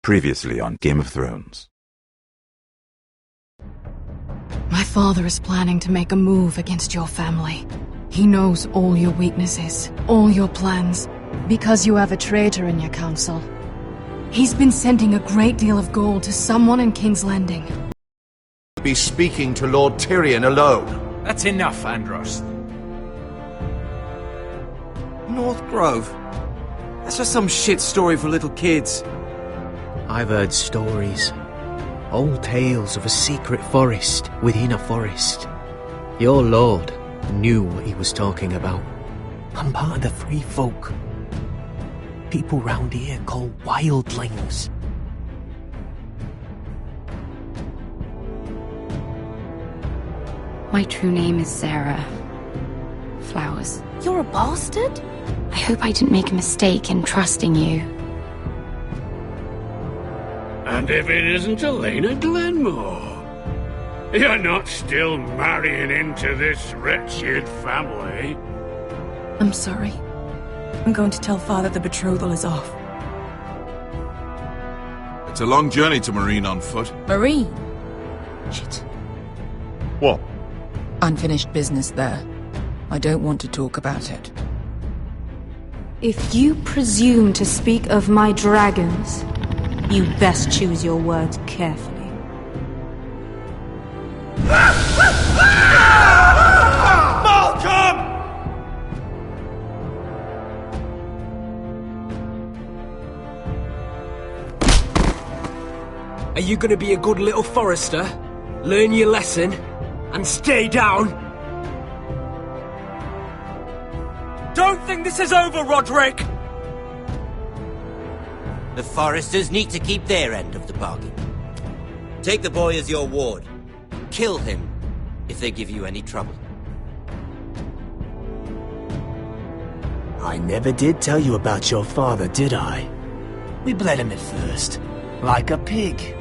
Previously on Game of Thrones. My father is planning to make a move against your family. He knows all your weaknesses, all your plans, because you have a traitor in your council. He's been sending a great deal of gold to someone in King's Landing. Be speaking to Lord Tyrion alone. That's enough, Andros. North Grove? That's just some shit story for little kids. I've heard stories. Old tales of a secret forest within a forest. Your lord knew what he was talking about. I'm part of the free folk. People round here call wildlings. My true name is Sarah Flowers. You're a bastard? I hope I didn't make a mistake in trusting you. And if it isn't Elena Glenmore, you're not still marrying into this wretched family. I'm sorry. I'm going to tell Father the betrothal is off. It's a long journey to Marine on foot. Marine? Shit. What? Unfinished business there. I don't want to talk about it. If you presume to speak of my dragons, you best choose your words carefully. Malcolm! Are you gonna be a good little forester? Learn your lesson? And stay down? Don't think this is over, Roderick! The Foresters need to keep their end of the bargain. Take the boy as your ward. Kill him if they give you any trouble. I never did tell you about your father, did I? We bled him at first, like a pig.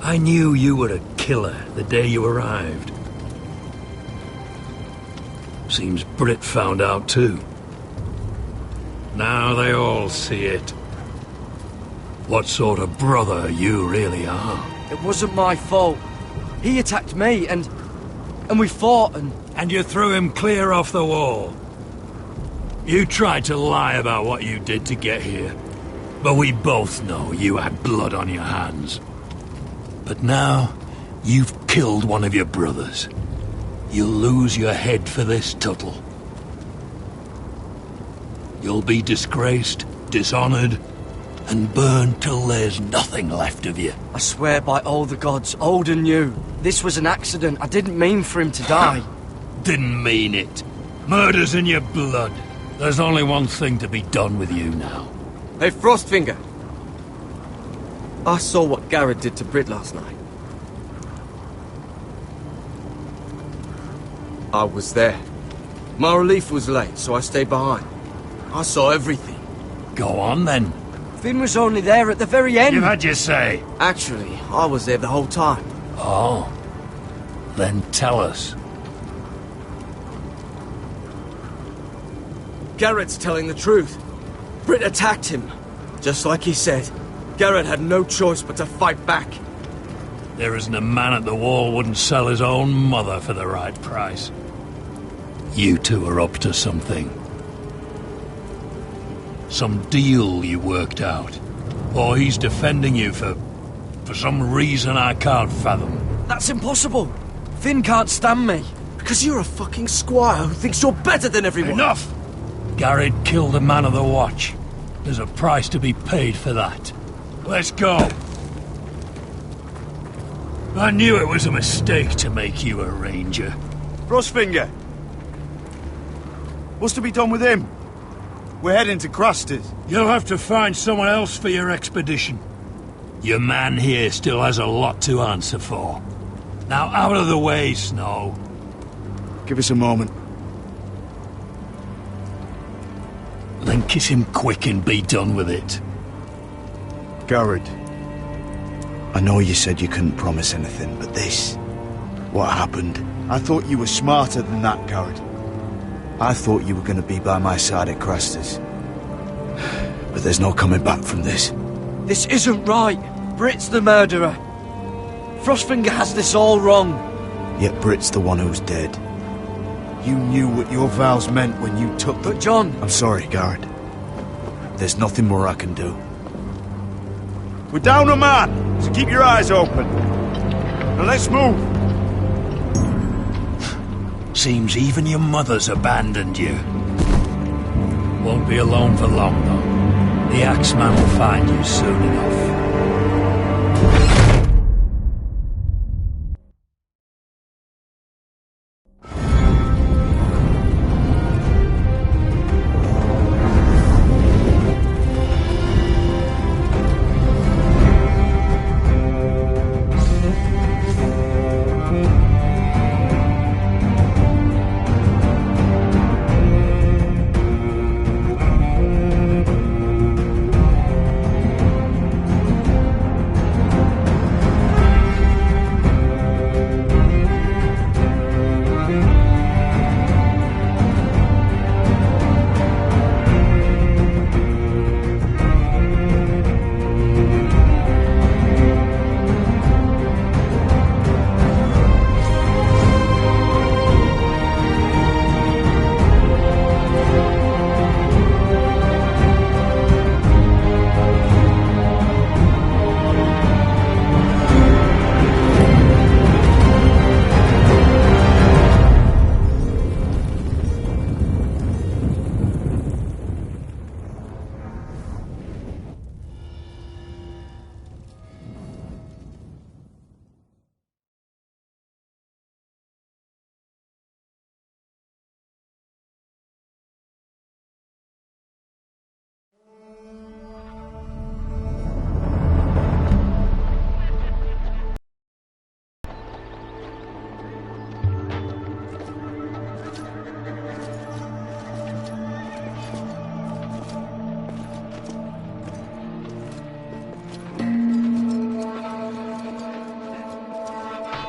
I knew you were a killer the day you arrived. Seems Britt found out too. Now they all see it. What sort of brother you really are. It wasn't my fault. He attacked me, and we fought, And you threw him clear off the wall. You tried to lie about what you did to get here, but we both know you had blood on your hands. But now, you've killed one of your brothers. You'll lose your head for this, Tuttle. You'll be disgraced, dishonored, and burned till there's nothing left of you. I swear by all the gods, old and new, this was an accident. I didn't mean for him to die. Didn't mean it. Murder's in your blood. There's only one thing to be done with you now. Hey, Frostfinger. I saw what Garrett did to Britt last night. I was there. My relief was late, so I stayed behind. I saw everything. Go on, then. Finn was only there at the very end. You've had your say. Actually, I was there the whole time. Oh. Then tell us. Garrett's telling the truth. Britt attacked him. Just like he said. Garrett had no choice but to fight back. There isn't a man at the wall wouldn't sell his own mother for the right price. You two are up to something. Some deal you worked out? Or he's defending you for some reason I can't fathom? That's impossible! Finn can't stand me. Because you're a fucking squire who thinks you're better than everyone. Enough! Garrett killed a man of the watch. There's a price to be paid for that. Let's go. I knew it was a mistake to make you a ranger. Frostfinger! What's to be done with him? We're heading to Craster's. You'll have to find someone else for your expedition. Your man here still has a lot to answer for. Now out of the way, Snow. Give us a moment. Then kiss him quick and be done with it. Garrett, I know you said you couldn't promise anything, but this... what happened? I thought you were smarter than that, Garrett. I thought you were going to be by my side at Craster's. But there's no coming back from this. This isn't right. Brit's the murderer. Frostfinger has this all wrong. Yet Brit's the one who's dead. You knew what your vows meant when you took them. But John... I'm sorry, Garrett. There's nothing more I can do. We're down a man, so keep your eyes open. Now let's move. Seems even your mother's abandoned you. Won't be alone for long, though. The Axeman will find you soon enough.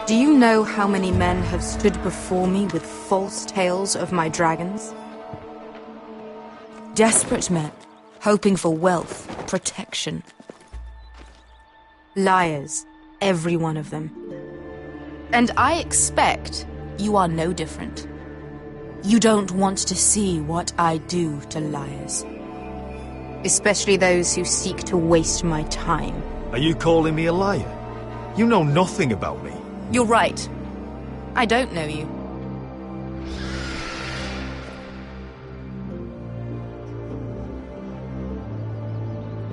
Do you know how many men have stood before me with false tales of my dragons? Desperate men, hoping for wealth, protection. Liars, every one of them. And I expect you are no different. You don't want to see what I do to liars. Especially those who seek to waste my time. Are you calling me a liar? You know nothing about me. You're right. I don't know you.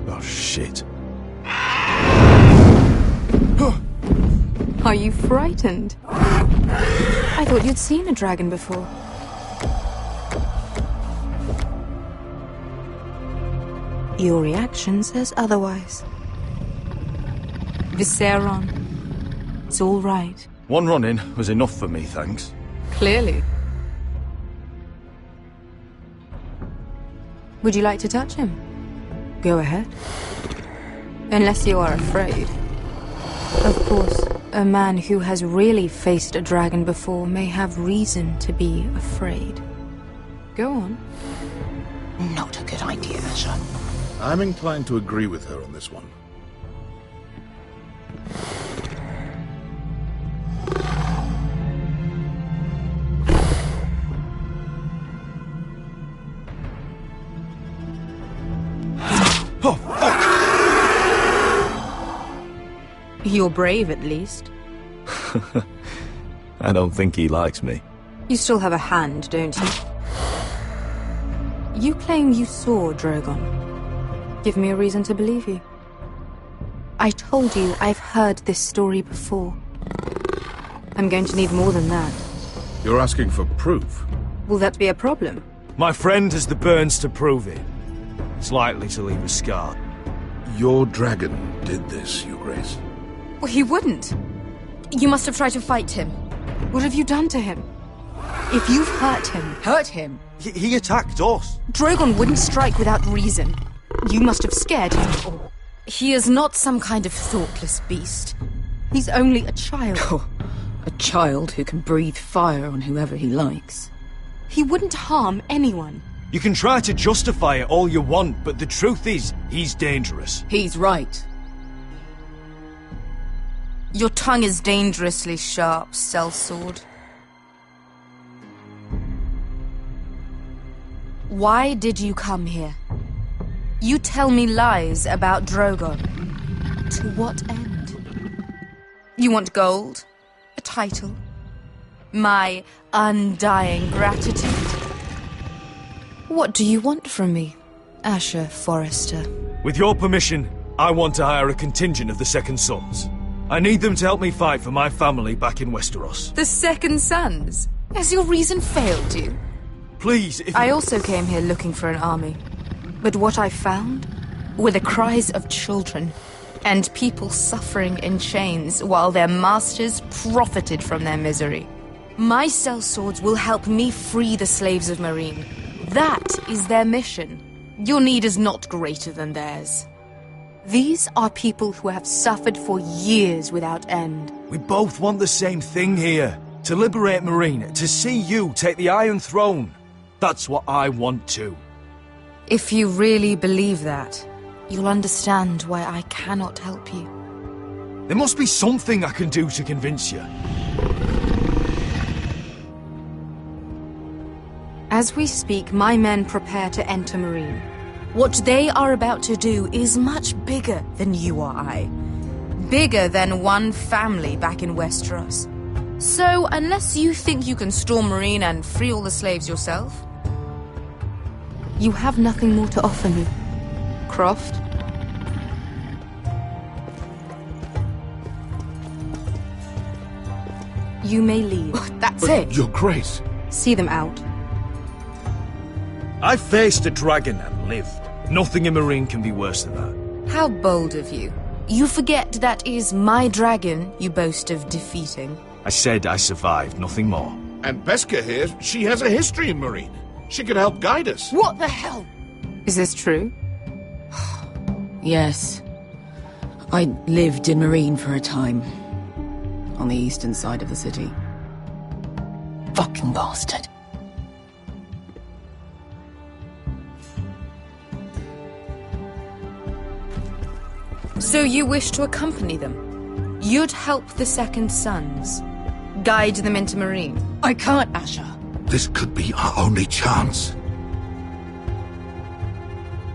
Oh, shit. Are you frightened? I thought you'd seen a dragon before. Your reaction says otherwise. Viserion. It's all right. One run-in was enough for me, thanks. Clearly. Would you like to touch him? Go ahead. Unless you are afraid. Of course, a man who has really faced a dragon before may have reason to be afraid. Go on. Not a good idea, sir. I'm inclined to agree with her on this one. You're brave, at least. I don't think he likes me. You still have a hand, don't you? You claim you saw Drogon. Give me a reason to believe you. I told you I've heard this story before. I'm going to need more than that. You're asking for proof? Will that be a problem? My friend has the burns to prove it. It's likely to leave a scar. Your dragon did this, Your Grace. Well, he wouldn't. You must have tried to fight him. What have you done to him? If you've hurt him... Hurt him? He attacked us. Drogon wouldn't strike without reason. You must have scared him, or... He is not some kind of thoughtless beast. He's only a child. Oh, a child who can breathe fire on whoever he likes. He wouldn't harm anyone. You can try to justify it all you want, but the truth is, he's dangerous. He's right. Your tongue is dangerously sharp, sellsword. Why did you come here? You tell me lies about Drogon. To what end? You want gold? A title? My undying gratitude? What do you want from me, Asher Forrester? With your permission, I want to hire a contingent of the Second Sons. I need them to help me fight for my family back in Westeros. The Second Sons? Has your reason failed you? Please, if I also came here looking for an army. But what I found were the cries of children and people suffering in chains while their masters profited from their misery. My sellswords will help me free the slaves of Meereen. That is their mission. Your need is not greater than theirs. These are people who have suffered for years without end. We both want the same thing here. To liberate Meereen, to see you take the Iron Throne. That's what I want too. If you really believe that, you'll understand why I cannot help you. There must be something I can do to convince you. As we speak, my men prepare to enter Meereen. What they are about to do is much bigger than you or I. Bigger than one family back in Westeros. So, unless you think you can storm Meereen and free all the slaves yourself, you have nothing more to offer me, Croft. You may leave. That's it. Your Grace. See them out. I faced a dragon and lived. Nothing in Meereen can be worse than that. How bold of you. You forget that is my dragon you boast of defeating. I said I survived, nothing more. And Beskha here, she has a history in Meereen. She could help guide us. What the hell? Is this true? Yes. I lived in Meereen for a time. On the eastern side of the city. Fucking bastard. So you wish to accompany them? You'd help the Second Sons? Guide them into Meereen? I can't, Asher. This could be our only chance.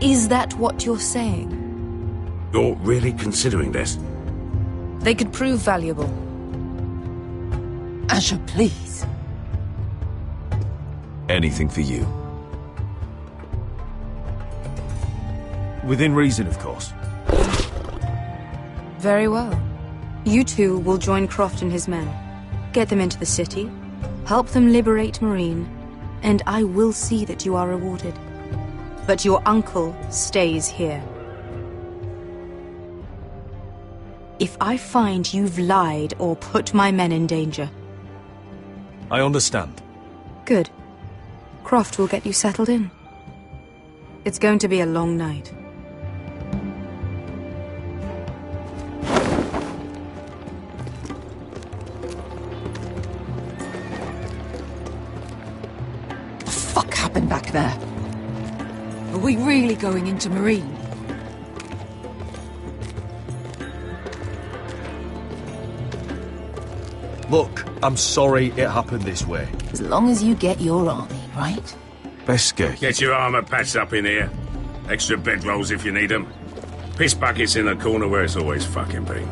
Is that what you're saying? You're really considering this? They could prove valuable. Asher, please. Anything for you. Within reason, of course. Very well. You two will join Croft and his men. Get them into the city, help them liberate Meereen, and I will see that you are rewarded. But your uncle stays here. If I find you've lied or put my men in danger... I understand. Good. Croft will get you settled in. It's going to be a long night. What happened back there? Are we really going into Meereen? Look, I'm sorry it happened this way. As long as you get your army, right? Beskha. Get your armor patched up in here. Extra bedrolls if you need them. Piss buckets in the corner where it's always fucking been.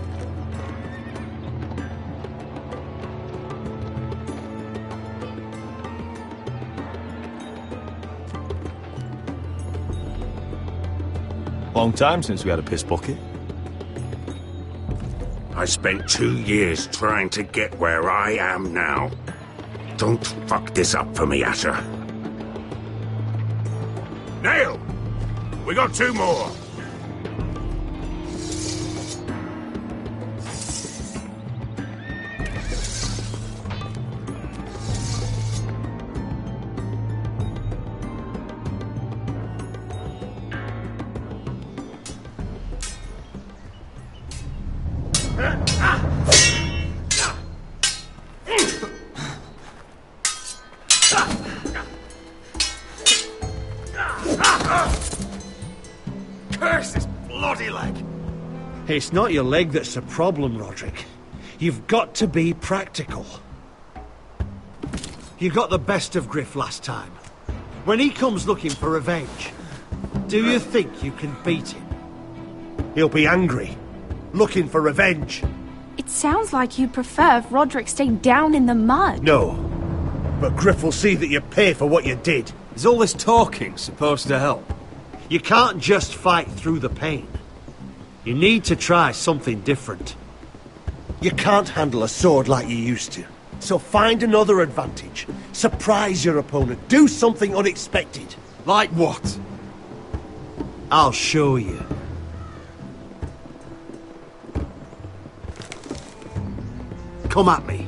Long time since we had a piss bucket. I spent 2 years trying to get where I am now. Don't fuck this up for me, Asher. Nail! We got 2 more! Curse this bloody leg! It's not your leg that's the problem, Roderick. You've got to be practical. You got the best of Griff last time. When he comes looking for revenge, do you think you can beat him? He'll be angry, looking for revenge. It sounds like you'd prefer if Roderick stayed down in the mud. No, but Griff will see that you pay for what you did. Is all this talking supposed to help? You can't just fight through the pain. You need to try something different. You can't handle a sword like you used to. So find another advantage. Surprise your opponent. Do something unexpected. Like what? I'll show you. Come at me.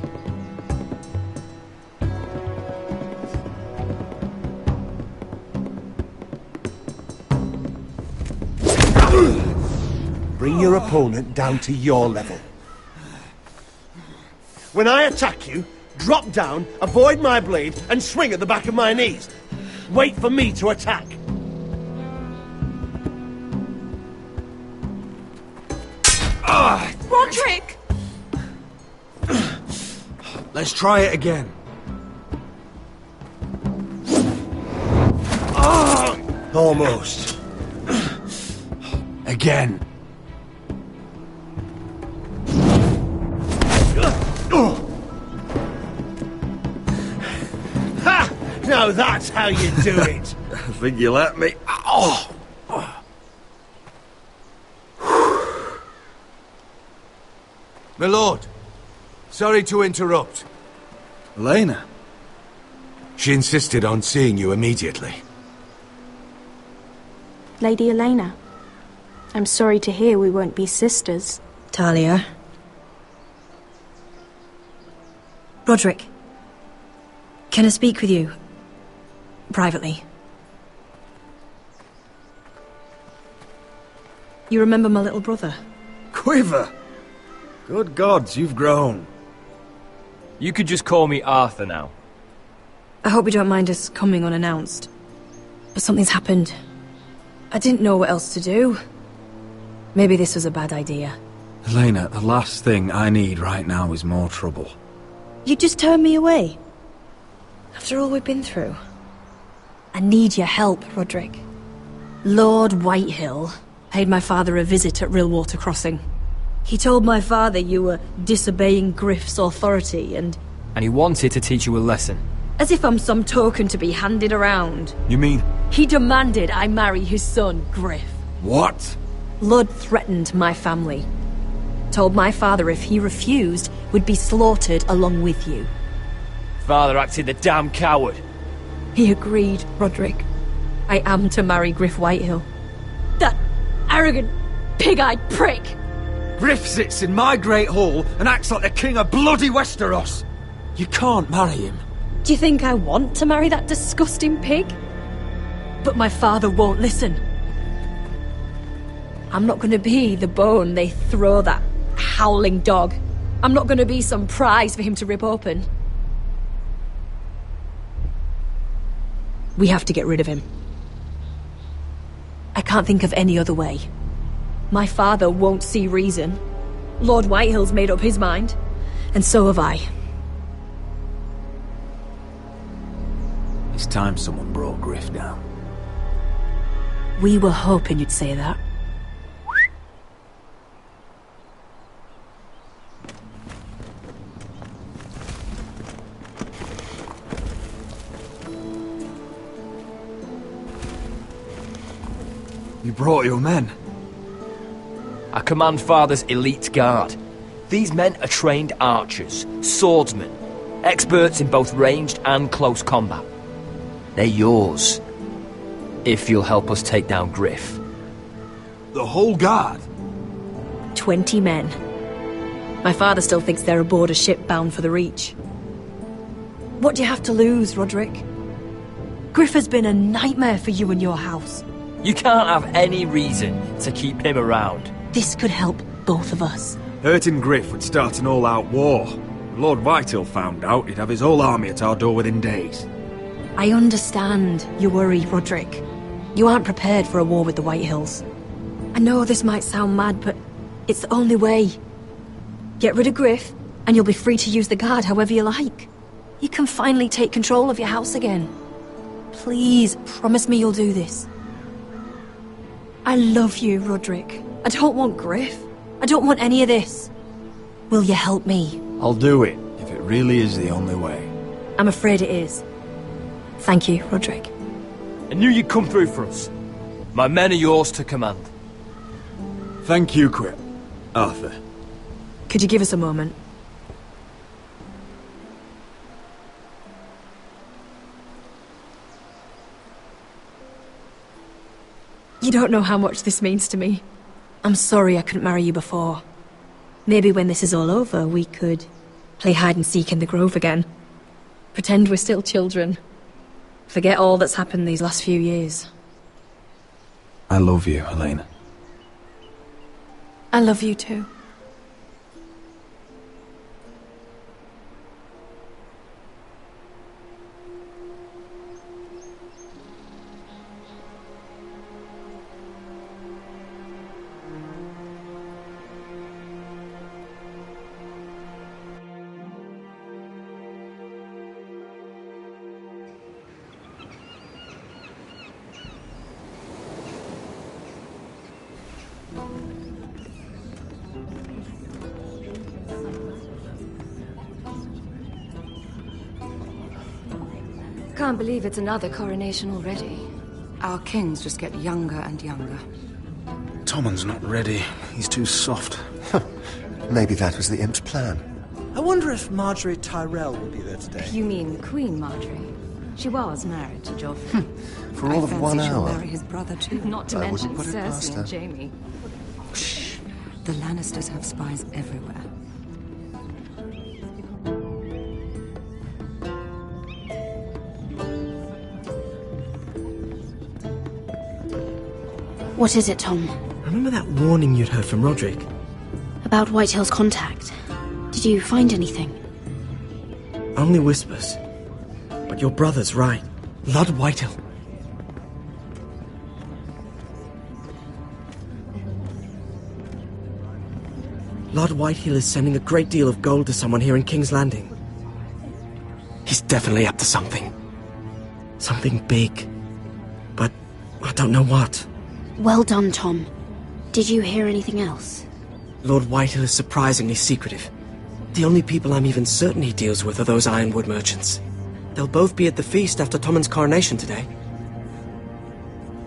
Bring your opponent down to your level. When I attack you, drop down, avoid my blade, and swing at the back of my knees. Wait for me to attack. Roderick! Let's try it again. Almost. Again. Ha! Now that's how you do it. I think you let me. Oh! My lord, sorry to interrupt. Elena? She insisted on seeing you immediately. Lady Elena, I'm sorry to hear we won't be sisters. Talia. Roderick. Can I speak with you? Privately. You remember my little brother? Quiver! Good gods, you've grown. You could just call me Arthur now. I hope you don't mind us coming unannounced. But something's happened. I didn't know what else to do. Maybe this was a bad idea. Elena, the last thing I need right now is more trouble. You just turned me away. After all we've been through. I need your help, Roderick. Lord Whitehill paid my father a visit at Rillwater Crossing. He told my father you were disobeying Griff's authority and he wanted to teach you a lesson. as if I'm some token to be handed around. You mean... He demanded I marry his son, Griff. What? Lud threatened my family. Told my father if he refused, we'd be slaughtered along with you. Father acted the damn coward. He agreed, Roderick. I am to marry Griff Whitehill. That arrogant, pig-eyed prick! Griff sits in my great hall and acts like the king of bloody Westeros. You can't marry him. Do you think I want to marry that disgusting pig? But my father won't listen. I'm not going to be the bone they throw that howling dog. I'm not going to be some prize for him to rip open. We have to get rid of him. I can't think of any other way. My father won't see reason. Lord Whitehill's made up his mind. And so have I. It's time someone brought Griff down. We were hoping you'd say that. You brought your men. I command Father's elite guard. These men are trained archers, swordsmen, experts in both ranged and close combat. They're yours, if you'll help us take down Griff. The whole guard? 20 men. My father still thinks they're aboard a ship bound for the Reach. What do you have to lose, Roderick? Griff has been a nightmare for you and your house. You can't have any reason to keep him around. This could help both of us. Hurting Griff would start an all-out war. Lord Whitehill found out he'd have his whole army at our door within days. I understand your worry, Roderick. You aren't prepared for a war with the Whitehills. I know this might sound mad, but it's the only way. Get rid of Griff, and you'll be free to use the guard however you like. You can finally take control of your house again. Please, promise me you'll do this. I love you, Roderick. I don't want Griff. I don't want any of this. Will you help me? I'll do it, if it really is the only way. I'm afraid it is. Thank you, Roderick. I knew you'd come through for us. My men are yours to command. Thank you, Crip. Arthur. Could you give us a moment? You don't know how much this means to me. I'm sorry I couldn't marry you before. Maybe when this is all over, we could play hide and seek in the Grove again. Pretend we're still children. Forget all that's happened these last few years. I love you, Helena. I love you too. Can't believe it's another coronation already. Our kings just get younger and younger. Tommen's not ready. He's too soft. Maybe that was the imp's plan. I wonder if Marjorie Tyrell will be there today. You mean Queen Marjorie? She was married to Joffrey. For all of 1 hour. She'll marry his brother too. Not to mention put it past Cersei her. and Jaime. Shh. The Lannisters have spies everywhere. What is it, Tom? Remember that warning you'd heard from Roderick? About Whitehill's contact. Did you find anything? Only whispers. But your brother's right. Lord Whitehill. Lord Whitehill is sending a great deal of gold to someone here in King's Landing. He's definitely up to something. Something big. But I don't know what. Well done, Tom. Did you hear anything else? Lord Whitehill is surprisingly secretive. The only people I'm even certain he deals with are those Ironwood merchants. They'll both be at the feast after Tommen's coronation today.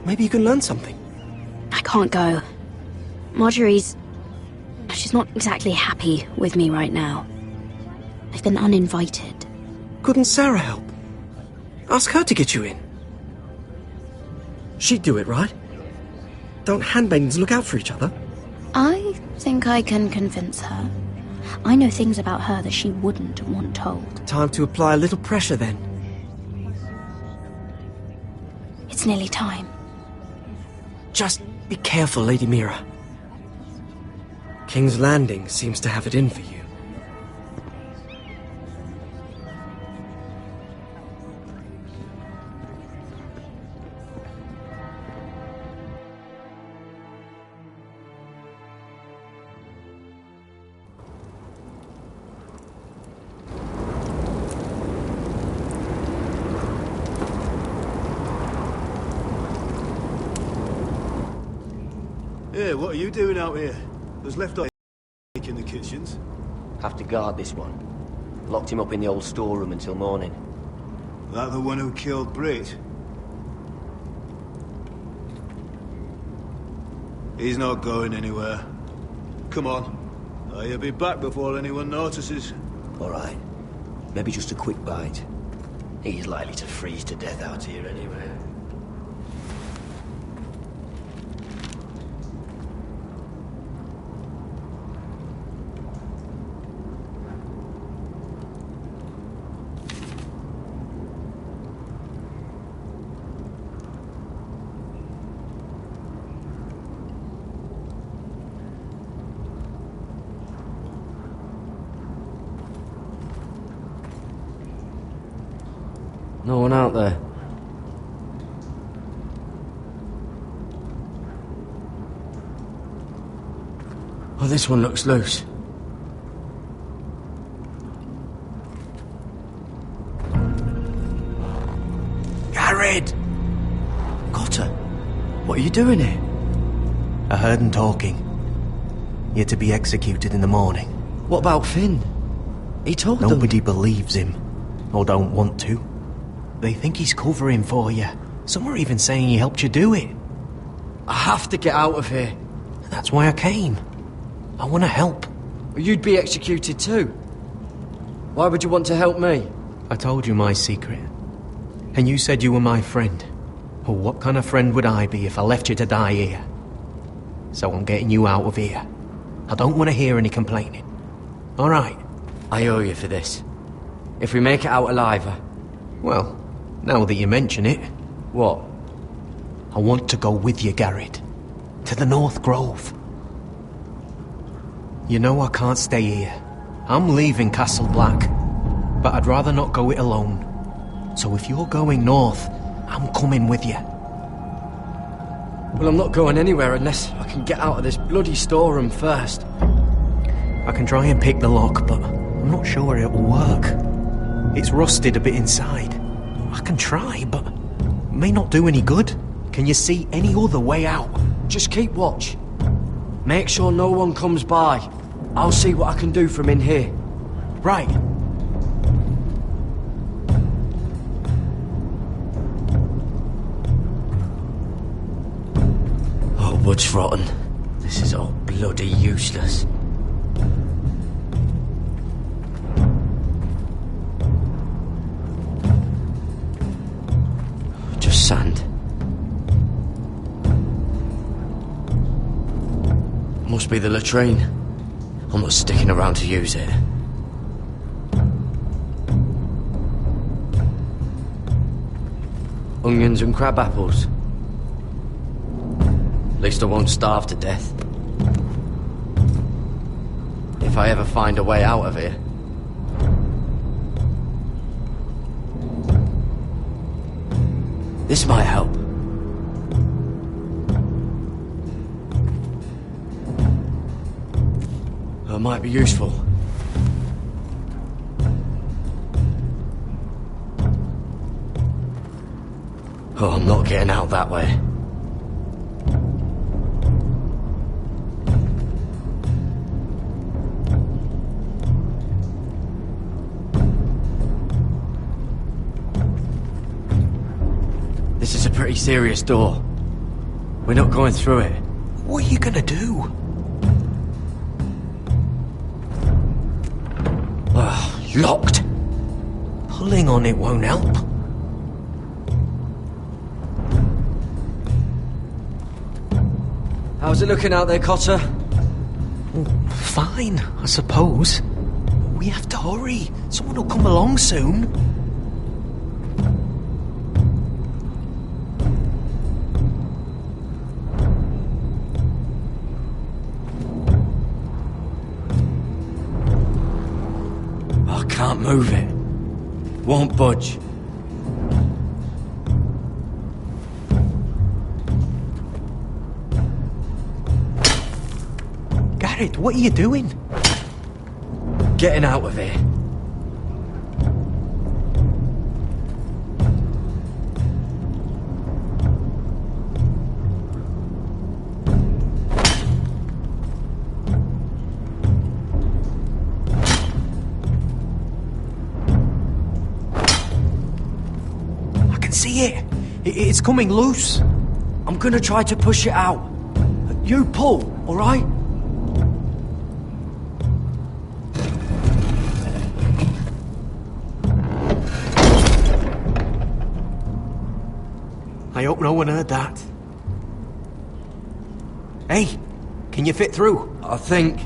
Maybe you can learn something. I can't go. Marjorie's... she's not exactly happy with me right now. I've been uninvited. Couldn't Sarah help? Ask her to get you in. She'd do it, right? Don't handmaidens look out for each other? I think I can convince her. I know things about her that she wouldn't want told. Time to apply a little pressure, then. It's nearly time. Just be careful, Lady Mira. King's Landing seems to have it in for you. Hey, what are you doing out here? There's leftovers in the kitchens. Have to guard this one. Locked him up in the old storeroom until morning. That the one who killed Brit? He's not going anywhere. Come on. You'll be back before anyone notices. All right. Maybe just a quick bite. He's likely to freeze to death out here anyway. No one out there. Oh, this one looks loose. Gared! Cotter, what are you doing here? I heard him talking. You're to be executed in the morning. What about Finn? He told them. Nobody believes him, or don't want to. They think he's covering for you. Some are even saying he helped you do it. I have to get out of here. That's why I came. I want to help. You'd be executed too. Why would you want to help me? I told you my secret. And you said you were my friend. Well, what kind of friend would I be if I left you to die here? So I'm getting you out of here. I don't want to hear any complaining. All right? I owe you for this. If we make it out alive... Well, now that you mention it... What? I want to go with you, Gared. To the North Grove. You know I can't stay here. I'm leaving Castle Black. But I'd rather not go it alone. So if you're going north, I'm coming with you. Well, I'm not going anywhere unless I can get out of this bloody storeroom first. I can try and pick the lock, but I'm not sure it'll work. It's rusted a bit inside. I can try, but it may not do any good. Can you see any other way out? Just keep watch. Make sure no one comes by. I'll see what I can do from in here. Right. Oh, wood's rotten. This is all bloody useless. Just sand. Must be the latrine. I'm not sticking around to use it. Onions and crab apples. At least I won't starve to death. If I ever find a way out of here. This might help. It might be useful. Oh, I'm not getting out that way. This is a pretty serious door. We're not going through it. What are you gonna do? Locked. Pulling on it won't help. How's it looking out there, Cotter? Fine, I suppose. We have to hurry. Someone will come along soon. Can't move it. Won't budge. Gared, what are you doing? Getting out of here. See it? It's coming loose. I'm gonna try to push it out. You pull, all right? I hope no one heard that. Hey, can you fit through? I think...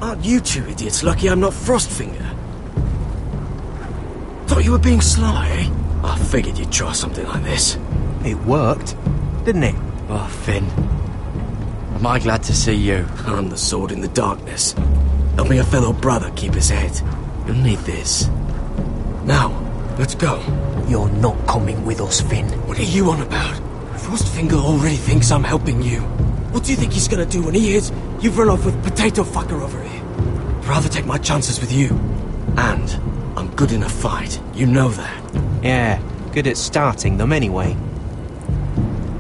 Aren't you two idiots lucky I'm not Frostfinger? Thought you were being sly, eh? I figured you'd try something like this. It worked, didn't it? Oh, Finn. Am I glad to see you? I'm the sword in the darkness. Helping a fellow brother keep his head. You'll need this. Now, let's go. You're not coming with us, Finn. What are you on about? Frostfinger already thinks I'm helping you. What do you think he's gonna do when he hears you've run off with Potato Fucker over here? I'd rather take my chances with you. And I'm good in a fight. You know that. Yeah, good at starting them anyway.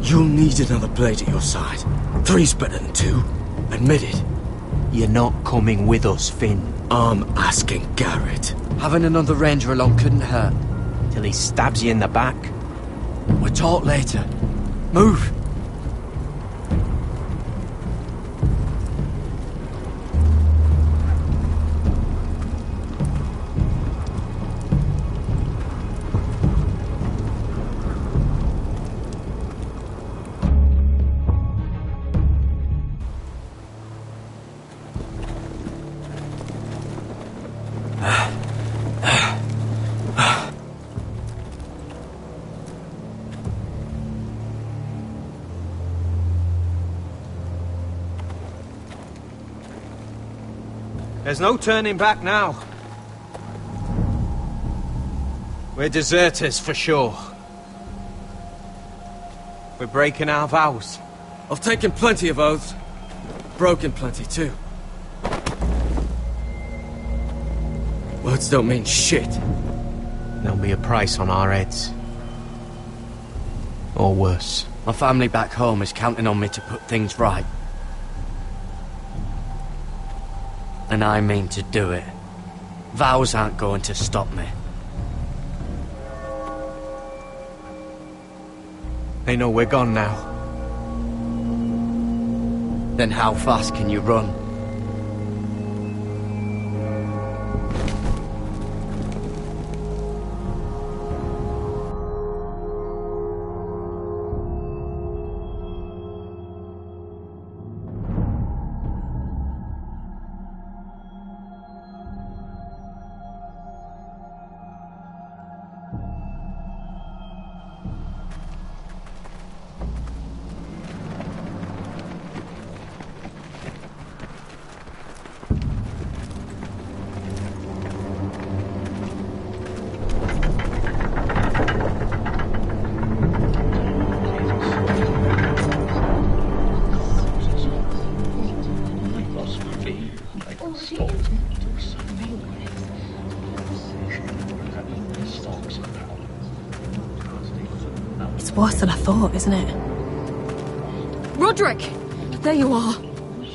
You'll need another blade at your side. 3's better than 2. Admit it. You're not coming with us, Finn. I'm asking Garrett. Having another ranger along couldn't hurt. Till he stabs you in the back. We'll talk later. Move! There's no turning back now. We're deserters for sure. We're breaking our vows. I've taken plenty of oaths. Broken plenty too. Words don't mean shit. There'll be a price on our heads. Or worse. My family back home is counting on me to put things right. And I mean to do it. Vows aren't going to stop me. They know we're gone now. Then how fast can you run? It's worse than I thought, isn't it? Roderick! There you are.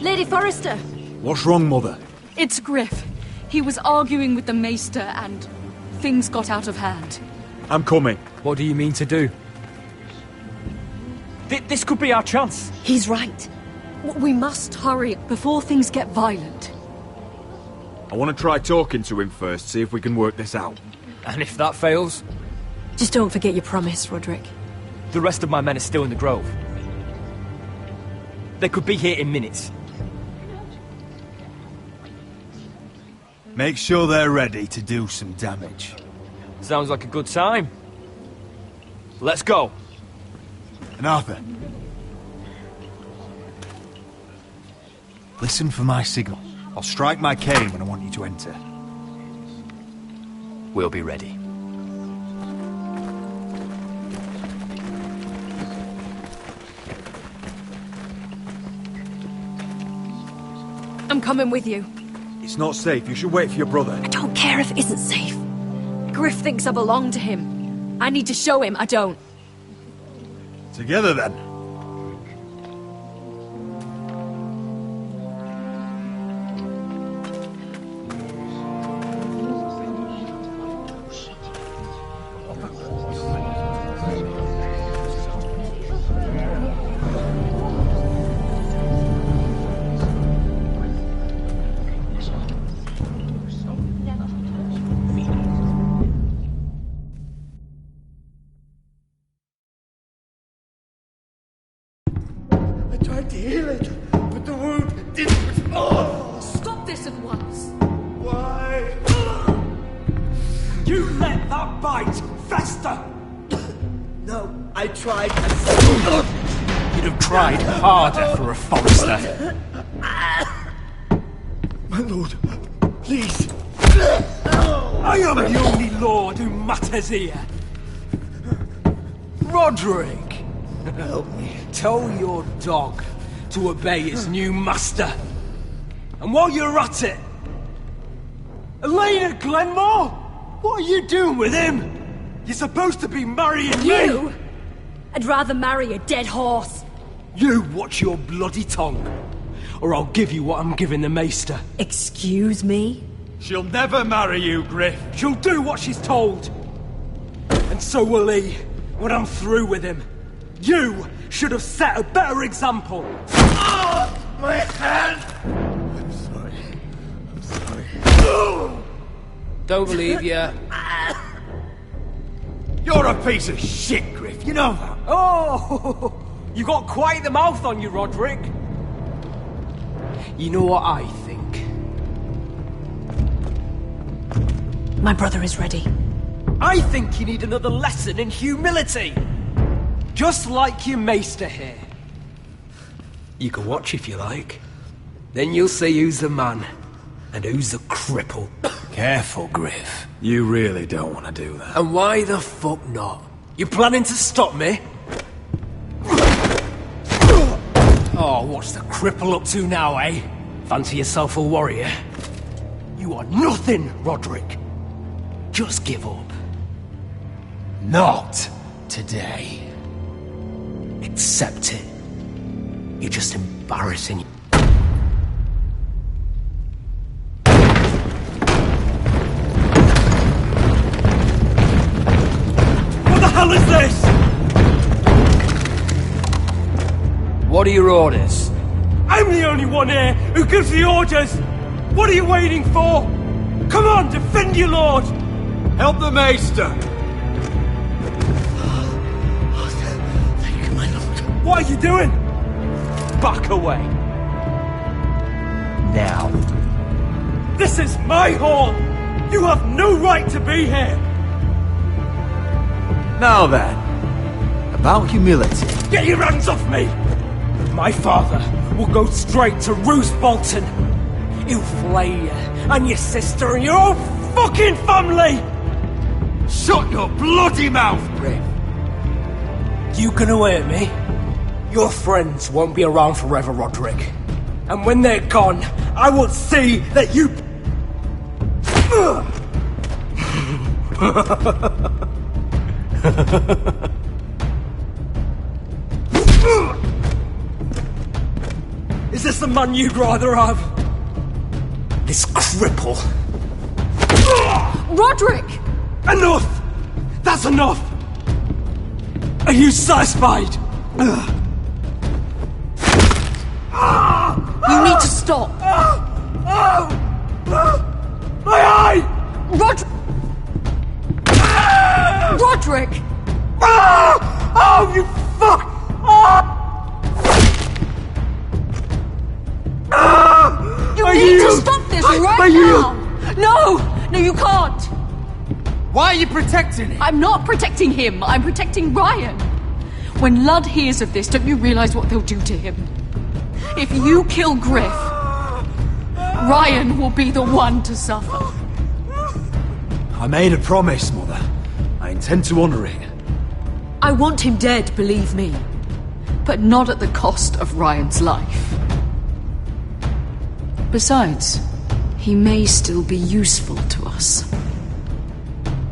Lady Forrester! What's wrong, Mother? It's Griff. He was arguing with the Maester and things got out of hand. I'm coming. What do you mean to do? This could be our chance. He's right. We must hurry before things get violent. I want to try talking to him first, see if we can work this out. And if that fails? Just don't forget your promise, Roderick. The rest of my men are still in the grove. They could be here in minutes. Make sure they're ready to do some damage. Sounds like a good time. Let's go. And Arthur, listen for my signal. I'll strike my cane when I want you to enter. We'll be ready. I'm coming with you. It's not safe. You should wait for your brother. I don't care if it isn't safe. Griff thinks I belong to him. I need to show him I don't. Together, then. You'd have tried harder for a Forrester. My lord, please. I am the only lord who matters here. Roderick, help me. Tell your dog to obey his new master. And while you're at it, Elena Glenmore, what are you doing with him? You're supposed to be marrying You? me. I'd rather marry a dead horse. You watch your bloody tongue, or I'll give you what I'm giving the Maester. Excuse me? She'll never marry you, Griff. She'll do what she's told. And so will he, when I'm through with him. You should have set a better example. Oh, my hand! I'm sorry. Don't believe you. You're a piece of shit, Griff. You know that. Oh, you got quite the mouth on you, Roderick. You know what I think? My brother is ready. I think you need another lesson in humility. Just like your maester here. You can watch if you like. Then you'll see who's the man and who's the cripple. Careful, Griff. You really don't want to do that. And why the fuck not? You planning to stop me? Oh, what's the cripple up to now, eh? Fancy yourself a warrior? You are nothing, Roderick. Just give up. Not today. Accept it. You're just embarrassing. What the hell is this? What are your orders? I'm the only one here who gives the orders. What are you waiting for? Come on, defend your lord. Help the Maester. Thank you, my lord. What are you doing? Back away. Now. This is my hall. You have no right to be here. Now then, about humility. Get your hands off me. My father will go straight to Roose Bolton. He'll flay you and your sister and your whole fucking family. Shut your bloody mouth, Griff. You gonna hurt me? Your friends won't be around forever, Roderick. And when they're gone, I will see that you... Is this the man you'd rather have? This cripple. Roderick! Enough! That's enough! Are you satisfied? You need to stop! My eye! Roderick! Oh, you fuck! No! No, you can't! Why are you protecting him? I'm not protecting him. I'm protecting Ryan. When Ludd hears of this, don't you realize what they'll do to him? If you kill Griff, Ryan will be the one to suffer. I made a promise, Mother. I intend to honor it. I want him dead, believe me. But not at the cost of Ryan's life. Besides, he may still be useful to us.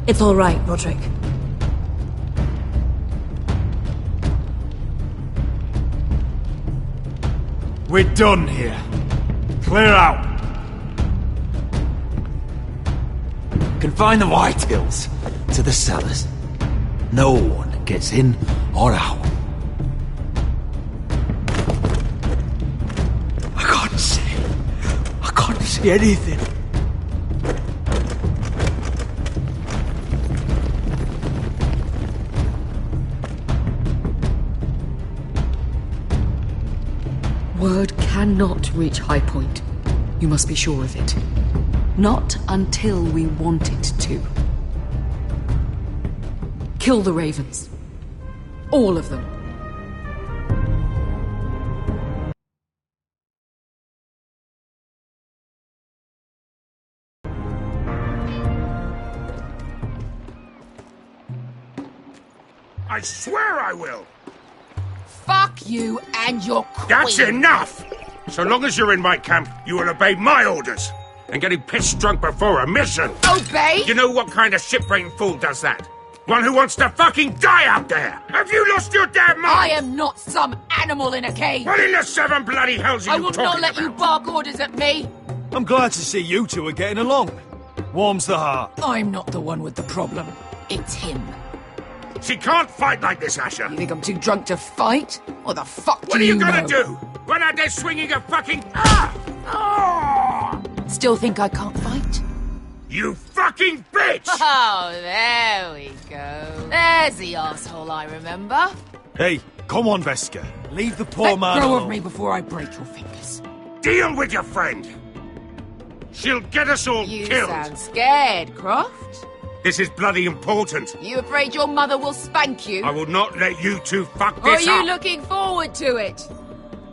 It's all right, Roderick. We're done here. Clear out. Confine the Whitehills to the cellars. No one gets in or out. I can't see anything. Word cannot reach High Point. You must be sure of it. Not until we want it to. Kill the Ravens. All of them. I swear I will! Fuck you and your queen. That's enough! So long as you're in my camp, you will obey my orders. And getting pissed drunk before a mission. Obey? You know what kind of shit-brained fool does that? One who wants to fucking die out there! Have you lost your damn mind? I am not some animal in a cage. What in the seven bloody hells are I you will talking not let about? you bark orders at me. I'm glad to see you two are getting along. Warms the heart. I'm not the one with the problem. It's him. She can't fight like this, Asher. You think I'm too drunk to fight? What the fuck What do are you know? gonna do? Run out there swinging a fucking... Still think I can't fight? You fucking bitch! Oh, there we go. There's the asshole I remember. Hey, come on, Veska. Leave the poor Let man go alone. of me before I break your fingers. Deal with your friend. She'll get us all You killed. sound scared, Croft. This is bloody important. You afraid your mother will spank you? I will not let you two fuck Or are this you up. looking forward to it?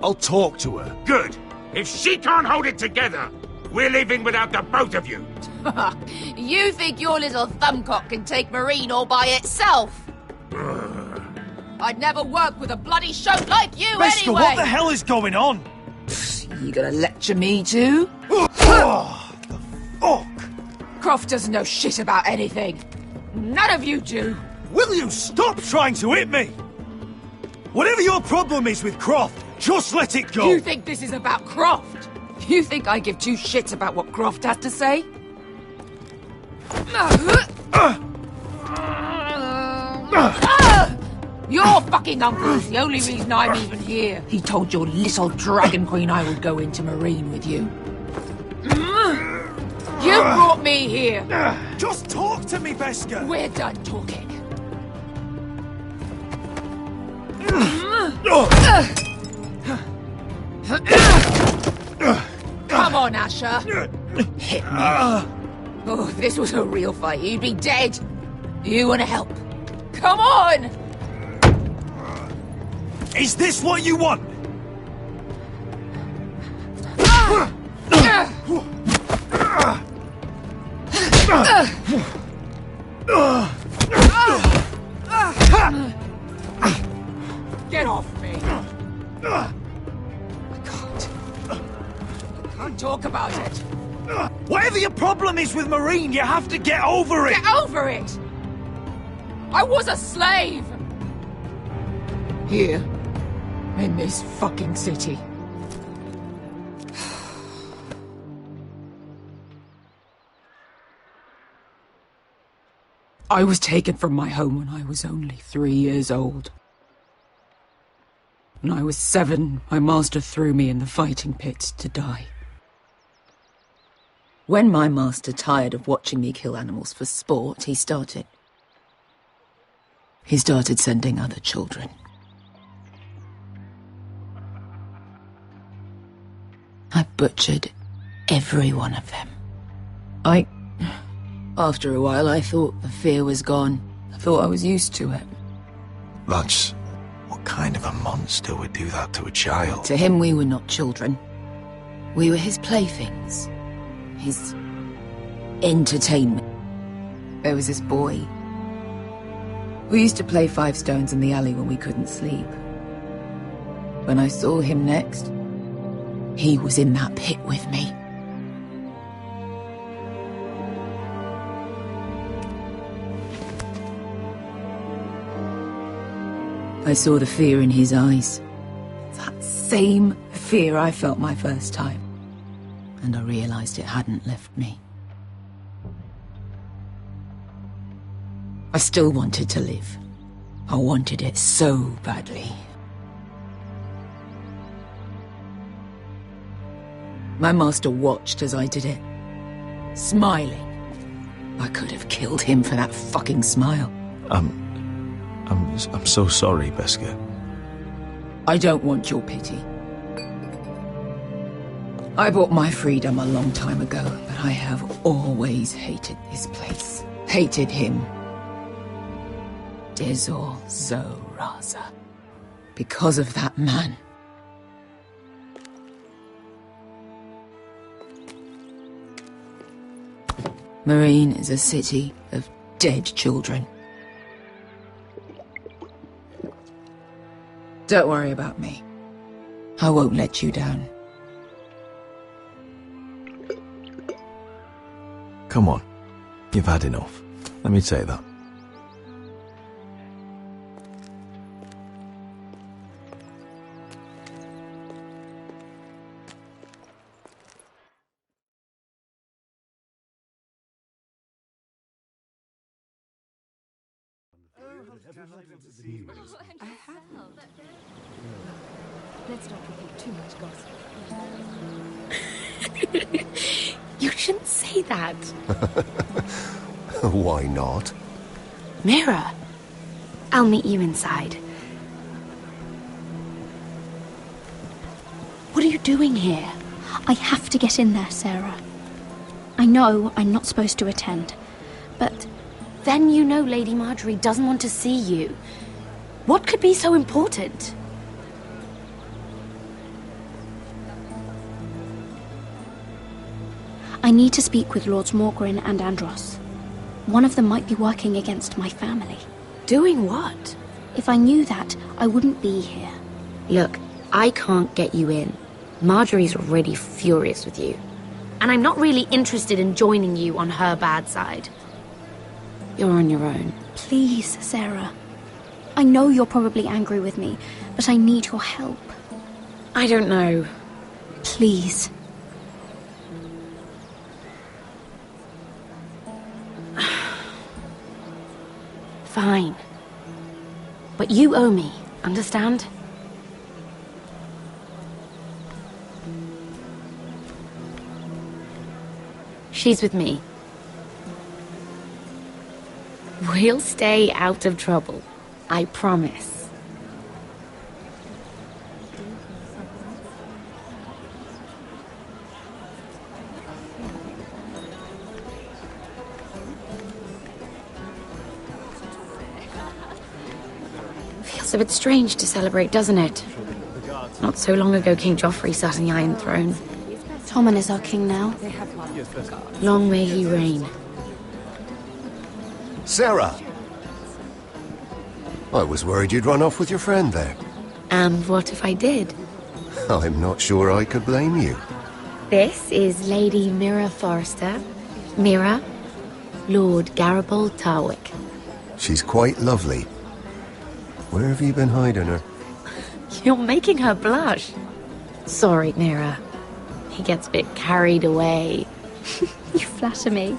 I'll talk to her. Good. If she can't hold it together, we're leaving without the both of you. You think your little thumbcock can take Marine all by itself? I'd never work with a bloody shote like you Veska, anyway! what the hell is going on? You gonna lecture me too? Oh, Croft doesn't know shit about anything. None of you do. will you stop trying to hit me? Whatever your problem is with Croft, just let it go. You think this is about Croft? You think I give two shits about what Croft has to say? Your fucking uncle is the only reason I'm even here. He told your little dragon queen I would go into Marine with you. You brought me here. Just talk to me, Veska. We're done talking. Come on, Asher. Hit me. Oh, if this was a real fight, you'd be dead. You want to help? Come on! Is this what you want? Get off me! I can't talk about it. Whatever your problem is with Marine, you have to get over it! Get over it! I was a slave! Here, in this fucking city. I was taken from my home when I was only 3 years old. When I was 7, my master threw me in the fighting pit to die. When my master tired of watching me kill animals for sport, he started sending other children. I butchered every one of them. After a while, I thought the fear was gone. I thought I was used to it. That's... What kind of a monster would do that to a child? To him, we were not children. We were his playthings. His... entertainment. There was this boy. We used to play 5 stones in the alley when we couldn't sleep. When I saw him next, he was in that pit with me. I saw the fear in his eyes. That same fear I felt my first time. And I realized it hadn't left me. I still wanted to live. I wanted it so badly. My master watched as I did it, smiling. I could have killed him for that fucking smile. I'm so sorry, Beskha. I don't want your pity. I bought my freedom a long time ago, but I have always hated this place. Hated him. Dezor Zoraza. Because of that man. Meereen is a city of dead children. Don't worry about me. I won't let you down. Come on. You've had enough. Let me say that. Let's not repeat too much gossip. You shouldn't say that. Why not? Mira, I'll meet you inside. What are you doing here? I have to get in there, Sarah. I know I'm not supposed to attend, but... Then you know Lady Marjorie doesn't want to see you. What could be so important? I need to speak with Lords Morgrin and Andros. One of them might be working against my family. Doing what? If I knew that, I wouldn't be here. Look, I can't get you in. Marjorie's already furious with you. And I'm not really interested in joining you on her bad side. You're on your own. Please, Sarah. I know you're probably angry with me, but I need your help. I don't know. Please. Fine. But you owe me, understand? She's with me. We'll stay out of trouble. I promise. Feels a bit strange to celebrate, doesn't it? Not so long ago, King Joffrey sat on the Iron Throne. Tommen is our king now. Long may he reign. Sarah! I was worried you'd run off with your friend there. And what if I did? I'm not sure I could blame you. This is Lady Mira Forrester. Mira, Lord Garibald Tarwick. She's quite lovely. Where have you been hiding her? You're making her blush. Sorry, Mira. He gets a bit carried away. You flatter me.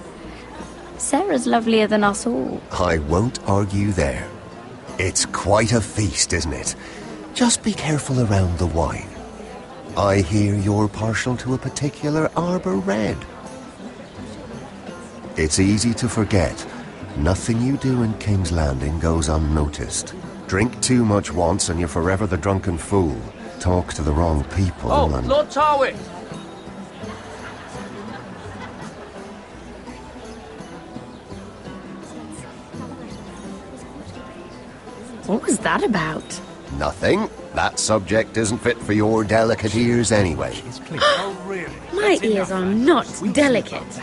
Sarah's lovelier than us all. I won't argue there. It's quite a feast, isn't it? Just be careful around the wine. I hear you're partial to a particular Arbor Red. It's easy to forget. Nothing you do in King's Landing goes unnoticed. Drink too much once and you're forever the drunken fool. Talk to the wrong people and... Lord Tarwick! What was that about? Nothing. That subject isn't fit for your delicate ears anyway. My ears are not delicate.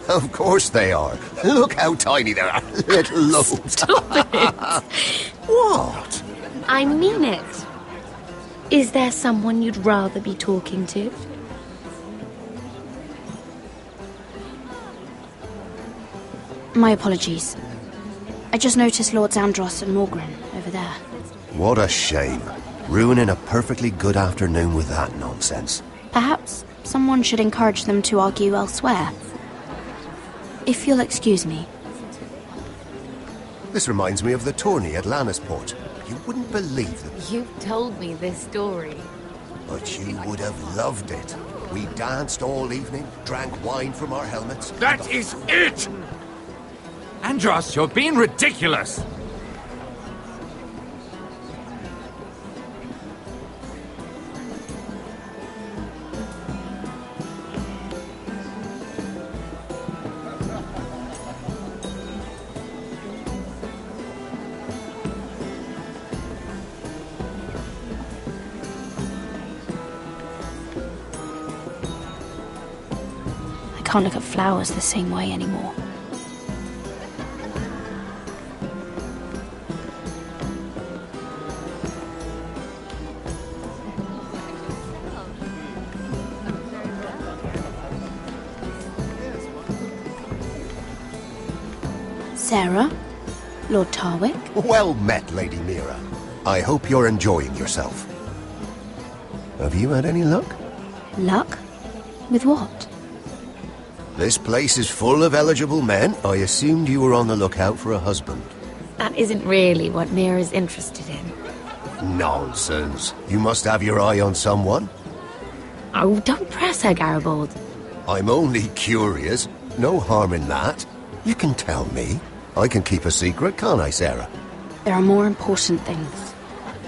Of course they are. Look how tiny they are. Little lobes. Stop it. What? I mean it. Is there someone you'd rather be talking to? My apologies. I just noticed Lords Andros and Morgren over there. What a shame. Ruining a perfectly good afternoon with that nonsense. Perhaps someone should encourage them to argue elsewhere. If you'll excuse me. This reminds me of the tourney at Lannisport. You wouldn't believe them. You've told me this story. But you would have loved it. We danced all evening, drank wine from our helmets. That is it! Andros, you're being ridiculous! I can't look at flowers the same way anymore. Sarah? Lord Tarwick? Well met, Lady Mira. I hope you're enjoying yourself. Have you had any luck? Luck? With what? This place is full of eligible men. I assumed you were on the lookout for a husband. That isn't really what Mira's interested in. Nonsense. You must have your eye on someone. Oh, don't press her, Garibald. I'm only curious. No harm in that. You can tell me. I can keep a secret, can't I, Sarah? There are more important things.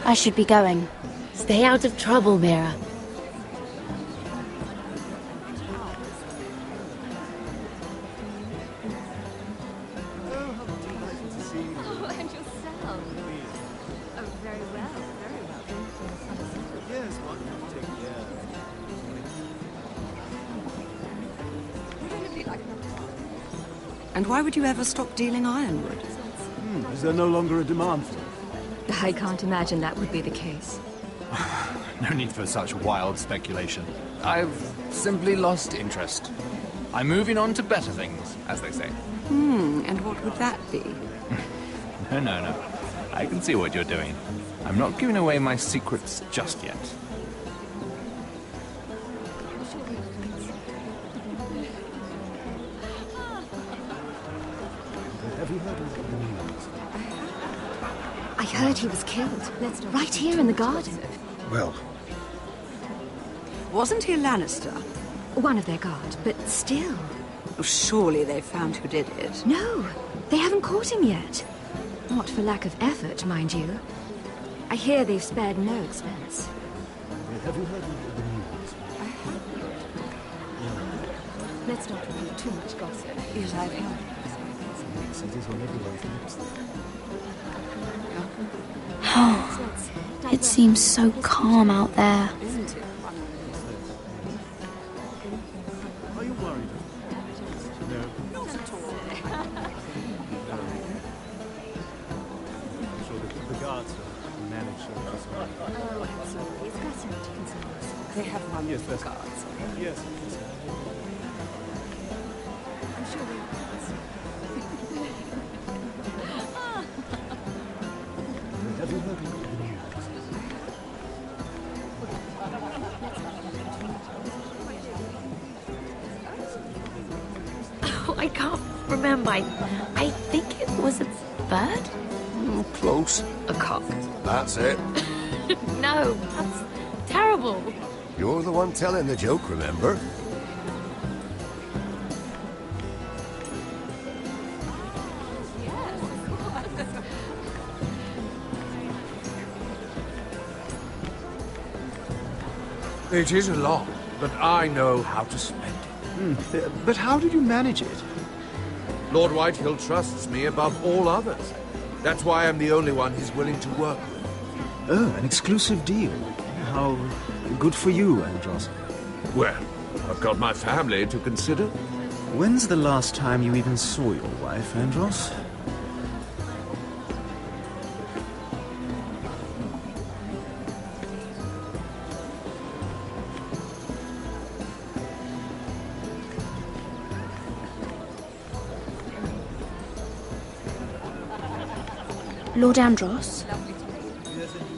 I should be going. Stay out of trouble, Mira. And why would you ever stop dealing ironwood? Is there no longer a demand for it? I can't imagine that would be the case. No need for such wild speculation. I've simply lost interest. I'm moving on to better things, as they say. And what would that be? No. I can see what you're doing. I'm not giving away my secrets just yet. Have you heard of the news? I heard he was killed. Right here in the garden. Well... Wasn't he a Lannister? One of their guard, but still. Surely they found who did it. No, they haven't caught him yet. Not for lack of effort, mind you. I hear they've spared no expense. Have you heard of the news? I have. Let's not repeat too much gossip. Yes, I've heard. It is on everyone's lips. Oh, it seems so calm out there. Isn't it? Are you worried? No. Not at all. I'm sure that the guards will manage this one. Oh, absolutely. It's got something to consider. They have one Yes, of the guards. Yes. I'm sure they will. Have you heard of the news? Oh, I can't remember. I think it was a bird? Close. A cock. That's it. No, that's terrible. You're the one telling the joke, remember? It is a lot, but I know how to spend it. But how did you manage it? Lord Whitehill trusts me above all others. That's why I'm the only one he's willing to work with. Oh, an exclusive deal. How good for you, Andros. Well, I've got my family to consider. When's the last time you even saw your wife, Andros? Lord Andros?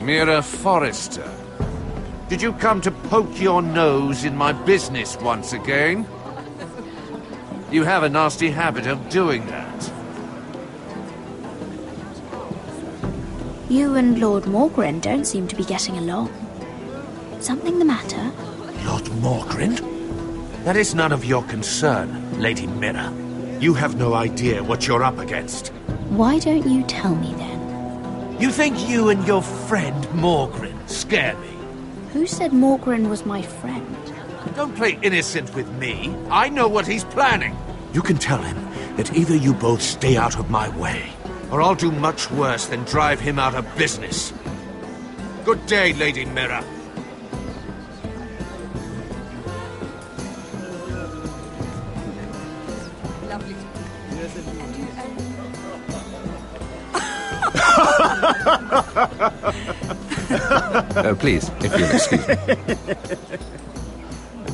Mira Forrester. Did you come to poke your nose in my business once again? You have a nasty habit of doing that. You and Lord Morgren don't seem to be getting along. Something the matter? Lord Morgren? That is none of your concern, Lady Mira. You have no idea what you're up against. Why don't you tell me then? You think you and your friend Morgren scare me? Who said Morgren was my friend? Don't play innocent with me. I know what he's planning. You can tell him that either you both stay out of my way, or I'll do much worse than drive him out of business. Good day, Lady Mira. Oh, please, if you'll excuse me.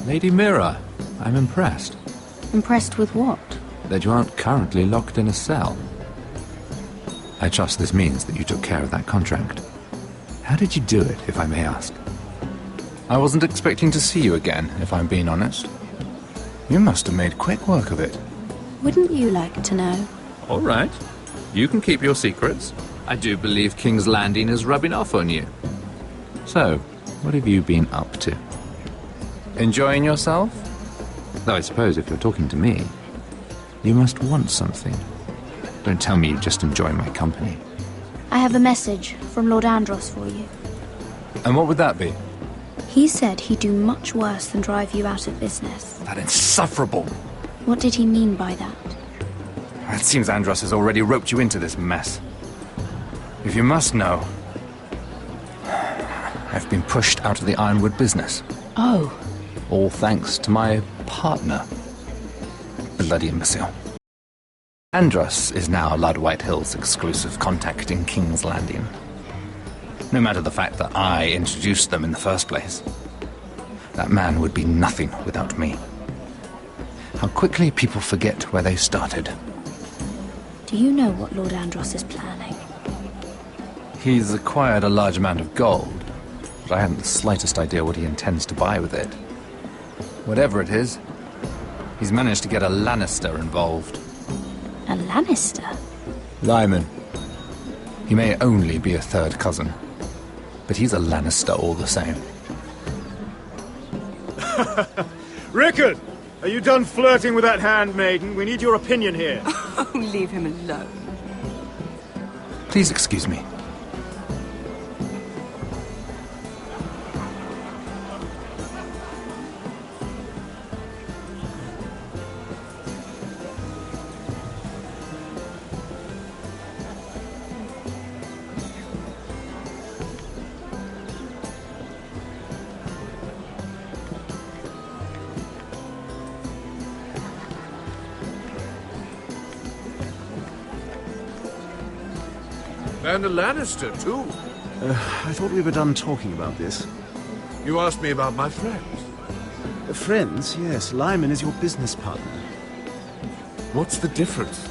Lady Mira, I'm impressed. Impressed with what? That you aren't currently locked in a cell. I trust this means that you took care of that contract. How did you do it, if I may ask? I wasn't expecting to see you again, if I'm being honest. You must have made quick work of it. Wouldn't you like to know? All right. You can keep your secrets. I do believe King's Landing is rubbing off on you. So, what have you been up to? Enjoying yourself? Though I suppose if you're talking to me, you must want something. Don't tell me you just enjoy my company. I have a message from Lord Andros for you. And what would that be? He said he'd do much worse than drive you out of business. That insufferable! What did he mean by that? It seems Andros has already roped you into this mess. If you must know, I've been pushed out of the Ironwood business. Oh. All thanks to my partner. Bloody imbecile. Andros is now Lord Whitehill's exclusive contact in King's Landing. No matter the fact that I introduced them in the first place. That man would be nothing without me. How quickly people forget where they started. Do you know what Lord Andros is planning? He's acquired a large amount of gold, but I haven't the slightest idea what he intends to buy with it. Whatever it is, he's managed to get a Lannister involved. A Lannister? Lyman. He may only be a third cousin, but he's a Lannister all the same. Rickard! Are you done flirting with that handmaiden? We need your opinion here. Oh, leave him alone. Please excuse me. And a Lannister, too. I thought we were done talking about this. You asked me about my friends. Friends, yes. Lyman is your business partner. What's the difference?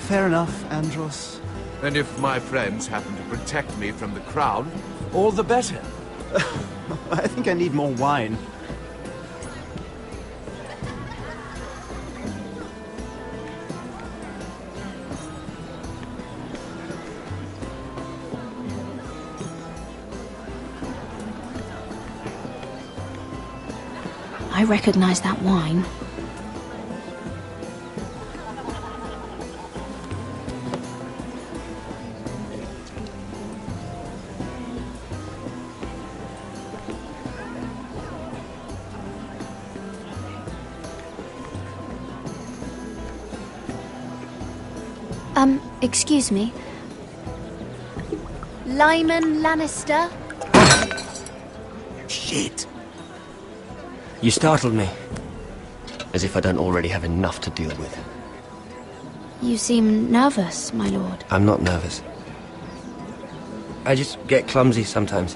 Fair enough, Andros. And if my friends happen to protect me from the crown, all the better. I think I need more wine. I recognize that wine. Excuse me. Lyman Lannister? Shit. You startled me. As if I don't already have enough to deal with. You seem nervous, my lord. I'm not nervous. I just get clumsy sometimes.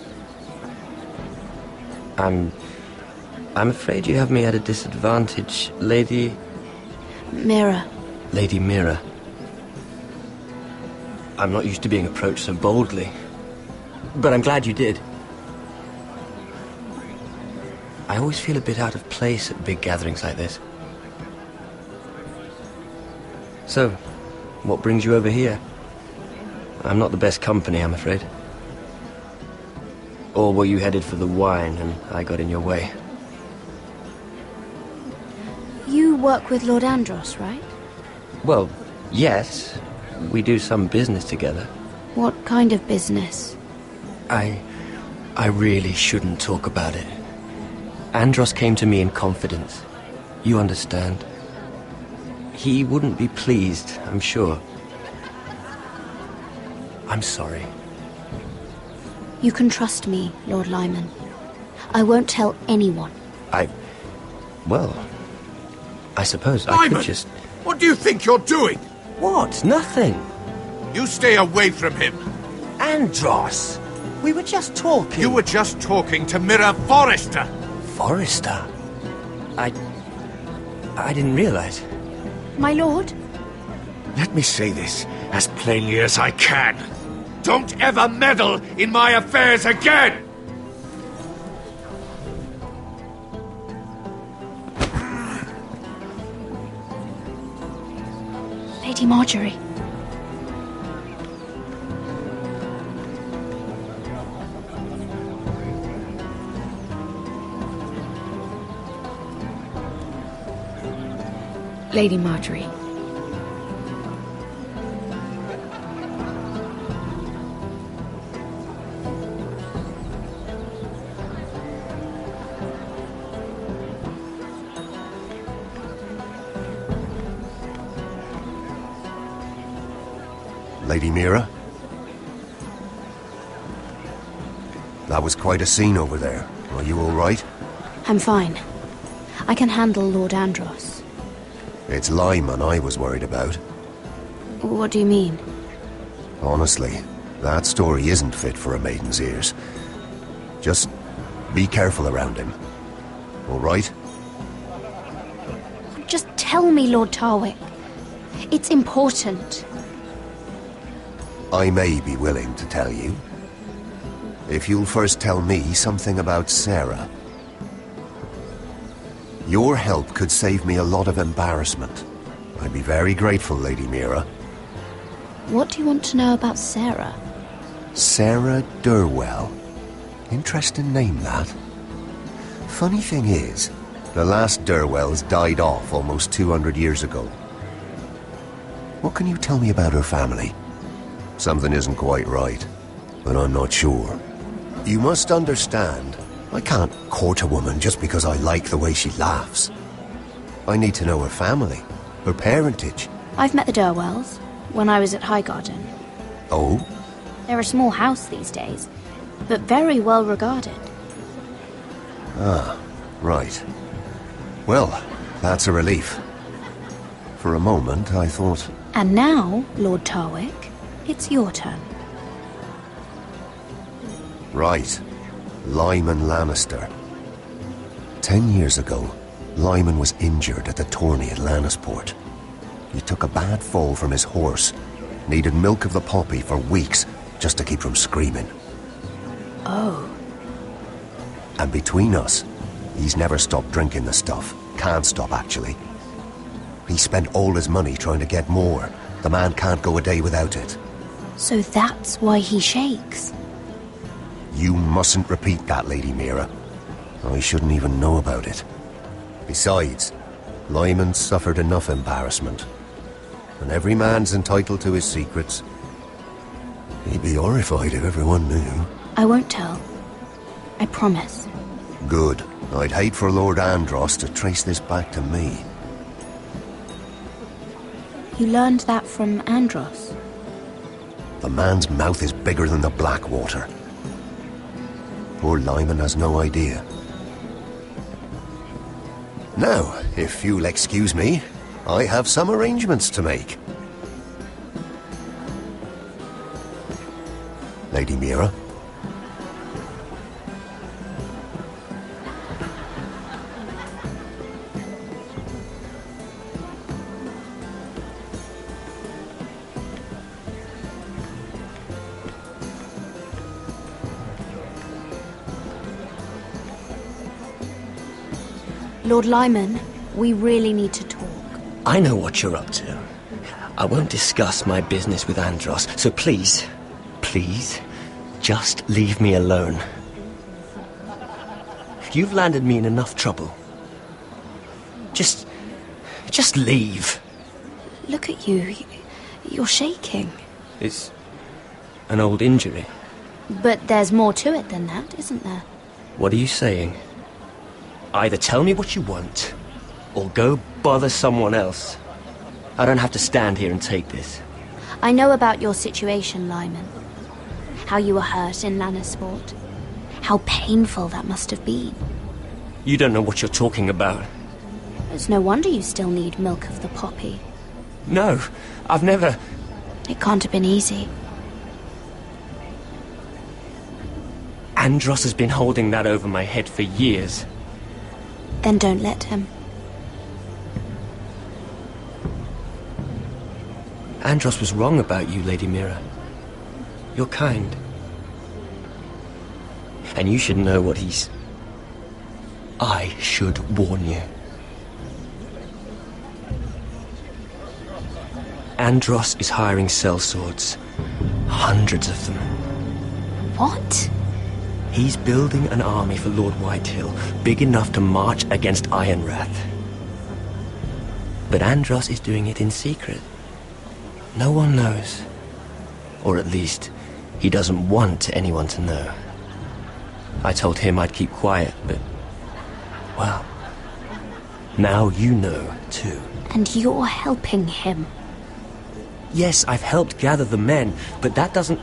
I'm afraid you have me at a disadvantage, Lady... Mira. Lady Mira. I'm not used to being approached so boldly. But I'm glad you did. I always feel a bit out of place at big gatherings like this. So, what brings you over here? I'm not the best company, I'm afraid. Or were you headed for the wine and I got in your way? You work with Lord Andros, right? Well, yes. We do some business together. What kind of business? I really shouldn't talk about it. Andros came to me in confidence. You understand? He wouldn't be pleased, I'm sure. I'm sorry. You can trust me, Lord Lyman. I won't tell anyone. Well, I suppose Lyman, I could just... What do you think you're doing? What? Nothing. You stay away from him. Andros! We were just talking. You were just talking to Mira Forrester. Forrester? I didn't realize. My lord? Let me say this as plainly as I can. Don't ever meddle in my affairs again! Lady Marjorie. Lady Marjorie. Lady Mira? That was quite a scene over there. Are you all right? I'm fine. I can handle Lord Andros. It's Lyman I was worried about. What do you mean? Honestly, that story isn't fit for a maiden's ears. Just be careful around him. All right? Just tell me, Lord Tarwick. It's important. I may be willing to tell you. If you'll first tell me something about Sarah. Your help could save me a lot of embarrassment. I'd be very grateful, Lady Mira. What do you want to know about Sarah? Sarah Durwell. Interesting name, that. Funny thing is, the last Durwells died off almost 200 years ago. What can you tell me about her family? Something isn't quite right, but I'm not sure. You must understand, I can't court a woman just because I like the way she laughs. I need to know her family, her parentage. I've met the Durwells when I was at Highgarden. Oh? They're a small house these days, but very well regarded. Ah, right. Well, that's a relief. For a moment, I thought... And now, Lord Tarwick, it's your turn. Right. Lyman Lannister. 10 years ago, Lyman was injured at the tourney at Lannisport. He took a bad fall from his horse. Needed milk of the poppy for weeks just to keep from screaming. Oh. And between us, he's never stopped drinking the stuff. Can't stop, actually. He spent all his money trying to get more. The man can't go a day without it. So that's why he shakes. You mustn't repeat that, Lady Mira. I shouldn't even know about it. Besides, Lyman suffered enough embarrassment. And every man's entitled to his secrets. He'd be horrified if everyone knew. I won't tell. I promise. Good. I'd hate for Lord Andros to trace this back to me. You learned that from Andros? The man's mouth is bigger than the Blackwater. Poor Lyman has no idea. Now, if you'll excuse me, I have some arrangements to make. Lady Mira? Lord Lyman, we really need to talk. I know what you're up to. I won't discuss my business with Andros, so please, just leave me alone. You've landed me in enough trouble. Just leave. Look at you. You're shaking. It's an old injury. But there's more to it than that, isn't there? What are you saying? Either tell me what you want, or go bother someone else. I don't have to stand here and take this. I know about your situation, Lyman. How you were hurt in Lannisport. How painful that must have been. You don't know what you're talking about. It's no wonder you still need milk of the poppy. No, I've never... It can't have been easy. Andros has been holding that over my head for years. Then don't let him. Andros was wrong about you, Lady Mira. You're kind. And you should know what he's... I should warn you. Andros is hiring sellswords. Hundreds of them. What? He's building an army for Lord Whitehill, big enough to march against Ironrath. But Andros is doing it in secret. No one knows. Or at least, he doesn't want anyone to know. I told him I'd keep quiet, but... well... now you know, too. And you're helping him. Yes, I've helped gather the men, but that doesn't...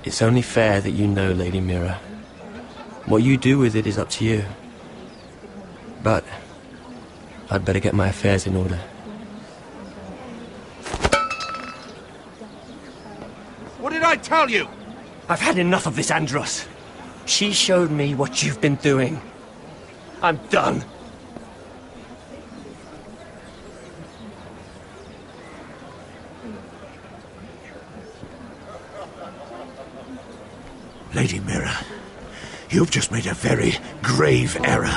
It's only fair that you know, Lady Mira. What you do with it is up to you. But I'd better get my affairs in order. What did I tell you? I've had enough of this, Andros. She showed me what you've been doing. I'm done. Lady Mira, you've just made a very grave error.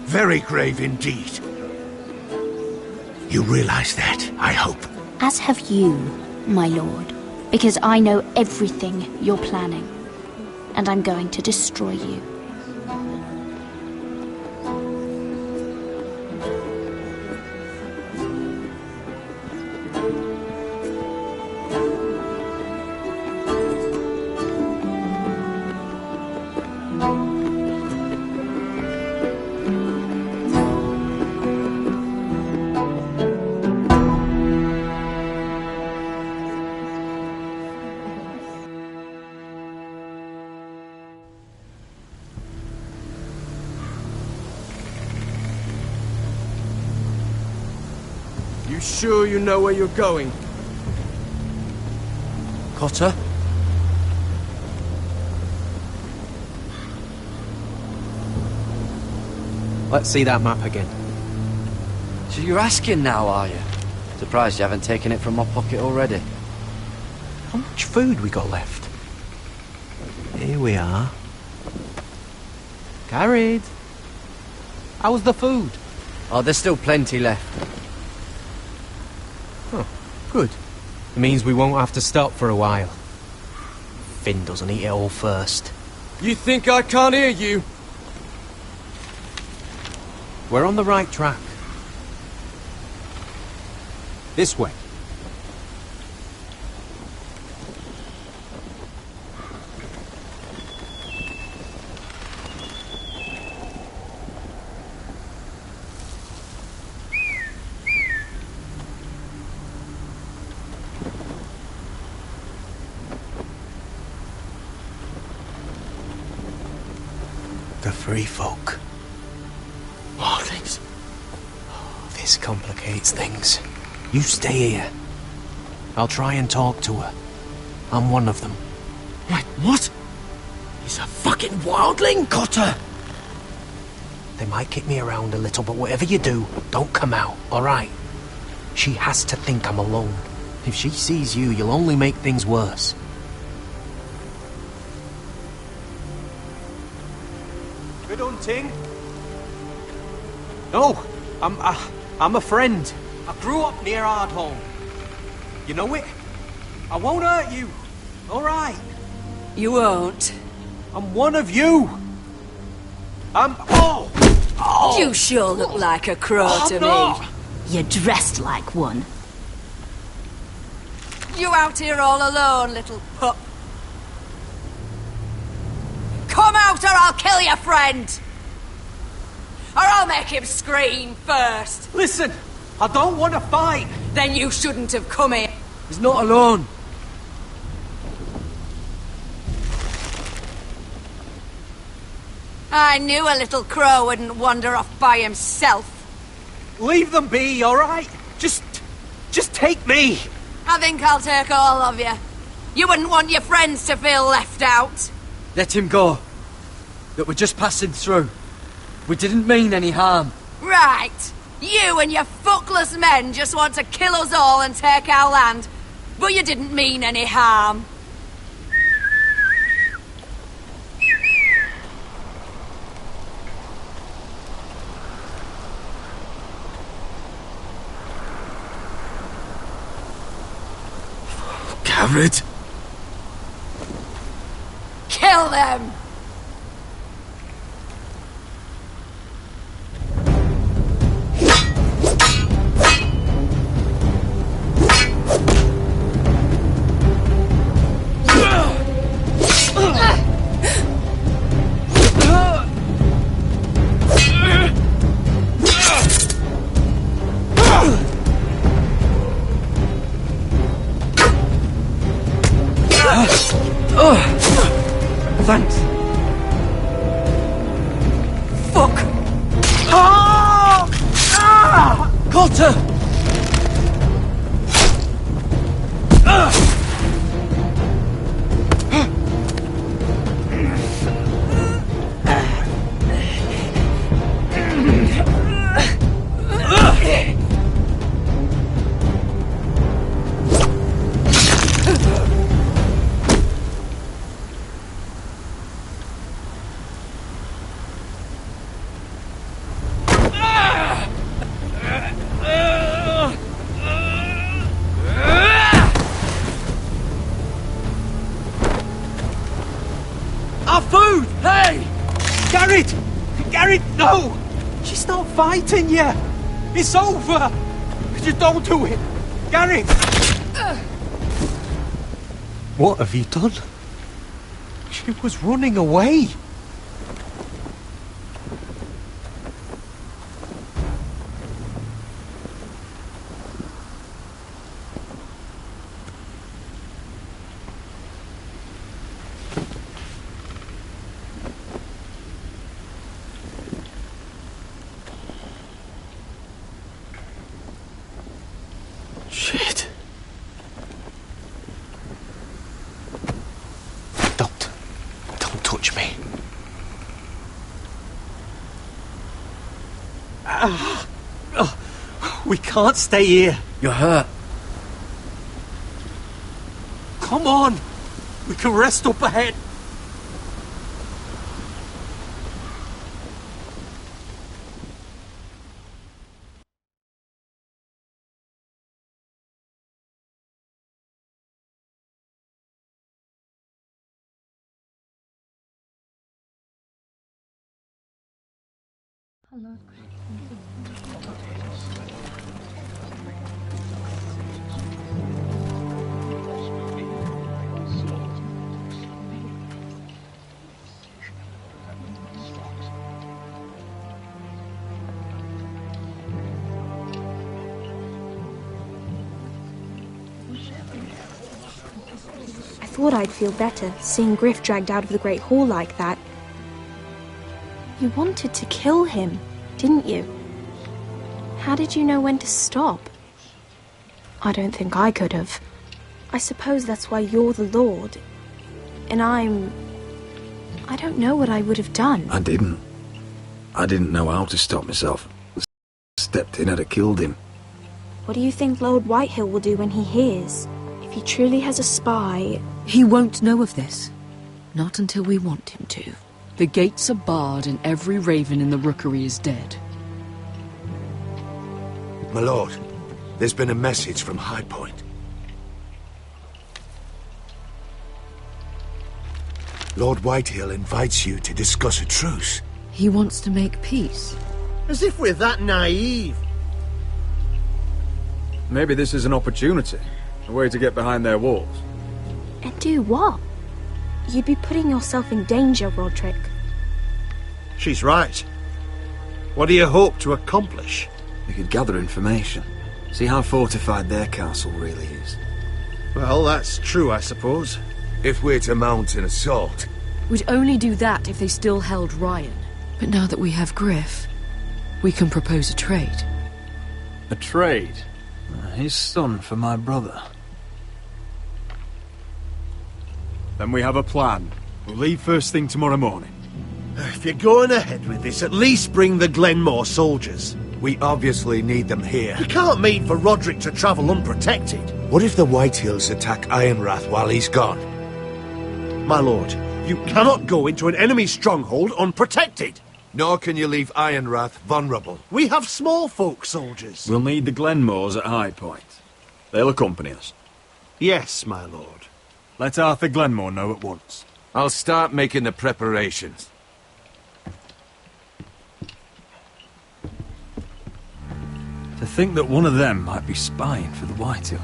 Very grave indeed. You realize that, I hope. As have you, my lord. Because I know everything you're planning. And I'm going to destroy you. You sure you know where you're going? Cotter? Let's see that map again. So you're asking now, are you? Surprised you haven't taken it from my pocket already. How much food we got left? Here we are. Carried. How's the food? Oh, there's still plenty left. Huh, good. It means we won't have to stop for a while. Finn doesn't eat it all first. You think I can't hear you? We're on the right track. This way. The free folk. Wildlings? This complicates things. You stay here. I'll try and talk to her. I'm one of them. Wait, what? He's a fucking wildling? Cotter! They might kick me around a little, but whatever you do, don't come out, alright? She has to think I'm alone. If she sees you, you'll only make things worse. Good hunting. No, I'm a friend. I grew up near Ardhorn. You know it? I won't hurt you. All right. You won't. I'm one of you. Oh! You sure look like a crow to not. me. You're dressed like one. You out here all alone, little pup? Come out or I'll kill your friend! Or I'll make him scream first. Listen, I don't want to fight. Then you shouldn't have come here. He's not alone. I knew a little crow wouldn't wander off by himself. Leave them be, all right? Just take me. I think I'll take all of you. You wouldn't want your friends to feel left out. Let him go. That we're just passing through. We didn't mean any harm. Right. You and your fuckless men just want to kill us all and take our land. But you didn't mean any harm. Gared. Kill them! Thanks. Fuck! Cotter! Our food! Hey! Gared! Gared, no! She's not fighting yet! It's over! Just don't do it! Gared! What have you done? She was running away! Shit. Don't touch me. We can't stay here. You're hurt. Come on! We can rest up ahead. I thought I'd feel better, seeing Griff dragged out of the Great Hall like that. You wanted to kill him, didn't you? How did you know when to stop? I don't think I could have. I suppose that's why you're the Lord. And I don't know what I would have done. I didn't know how to stop myself. Stepped in, I'd have killed him. What do you think Lord Whitehill will do when he hears? If he truly has a spy... He won't know of this. Not until we want him to. The gates are barred and every raven in the rookery is dead. My lord, there's been a message from High Point. Lord Whitehill invites you to discuss a truce. He wants to make peace. As if we're that naive. Maybe this is an opportunity. A way to get behind their walls. And do what? You'd be putting yourself in danger, Roderick. She's right. What do you hope to accomplish? We could gather information. See how fortified their castle really is. Well, that's true, I suppose. If we're to mount an assault... We'd only do that if they still held Ryan. But now that we have Griff, we can propose a trade. A trade? His son for my brother. Then we have a plan. We'll leave first thing tomorrow morning. If you're going ahead with this, at least bring the Glenmore soldiers. We obviously need them here. We can't mean for Roderick to travel unprotected. What if the Whitehills attack Ironrath while he's gone? My lord, you cannot go into an enemy stronghold unprotected. Nor can you leave Ironrath vulnerable. We have small folk soldiers. We'll need the Glenmores at High Point. They'll accompany us. Yes, my lord. Let Arthur Glenmore know at once. I'll start making the preparations. To think that one of them might be spying for the Whitehills.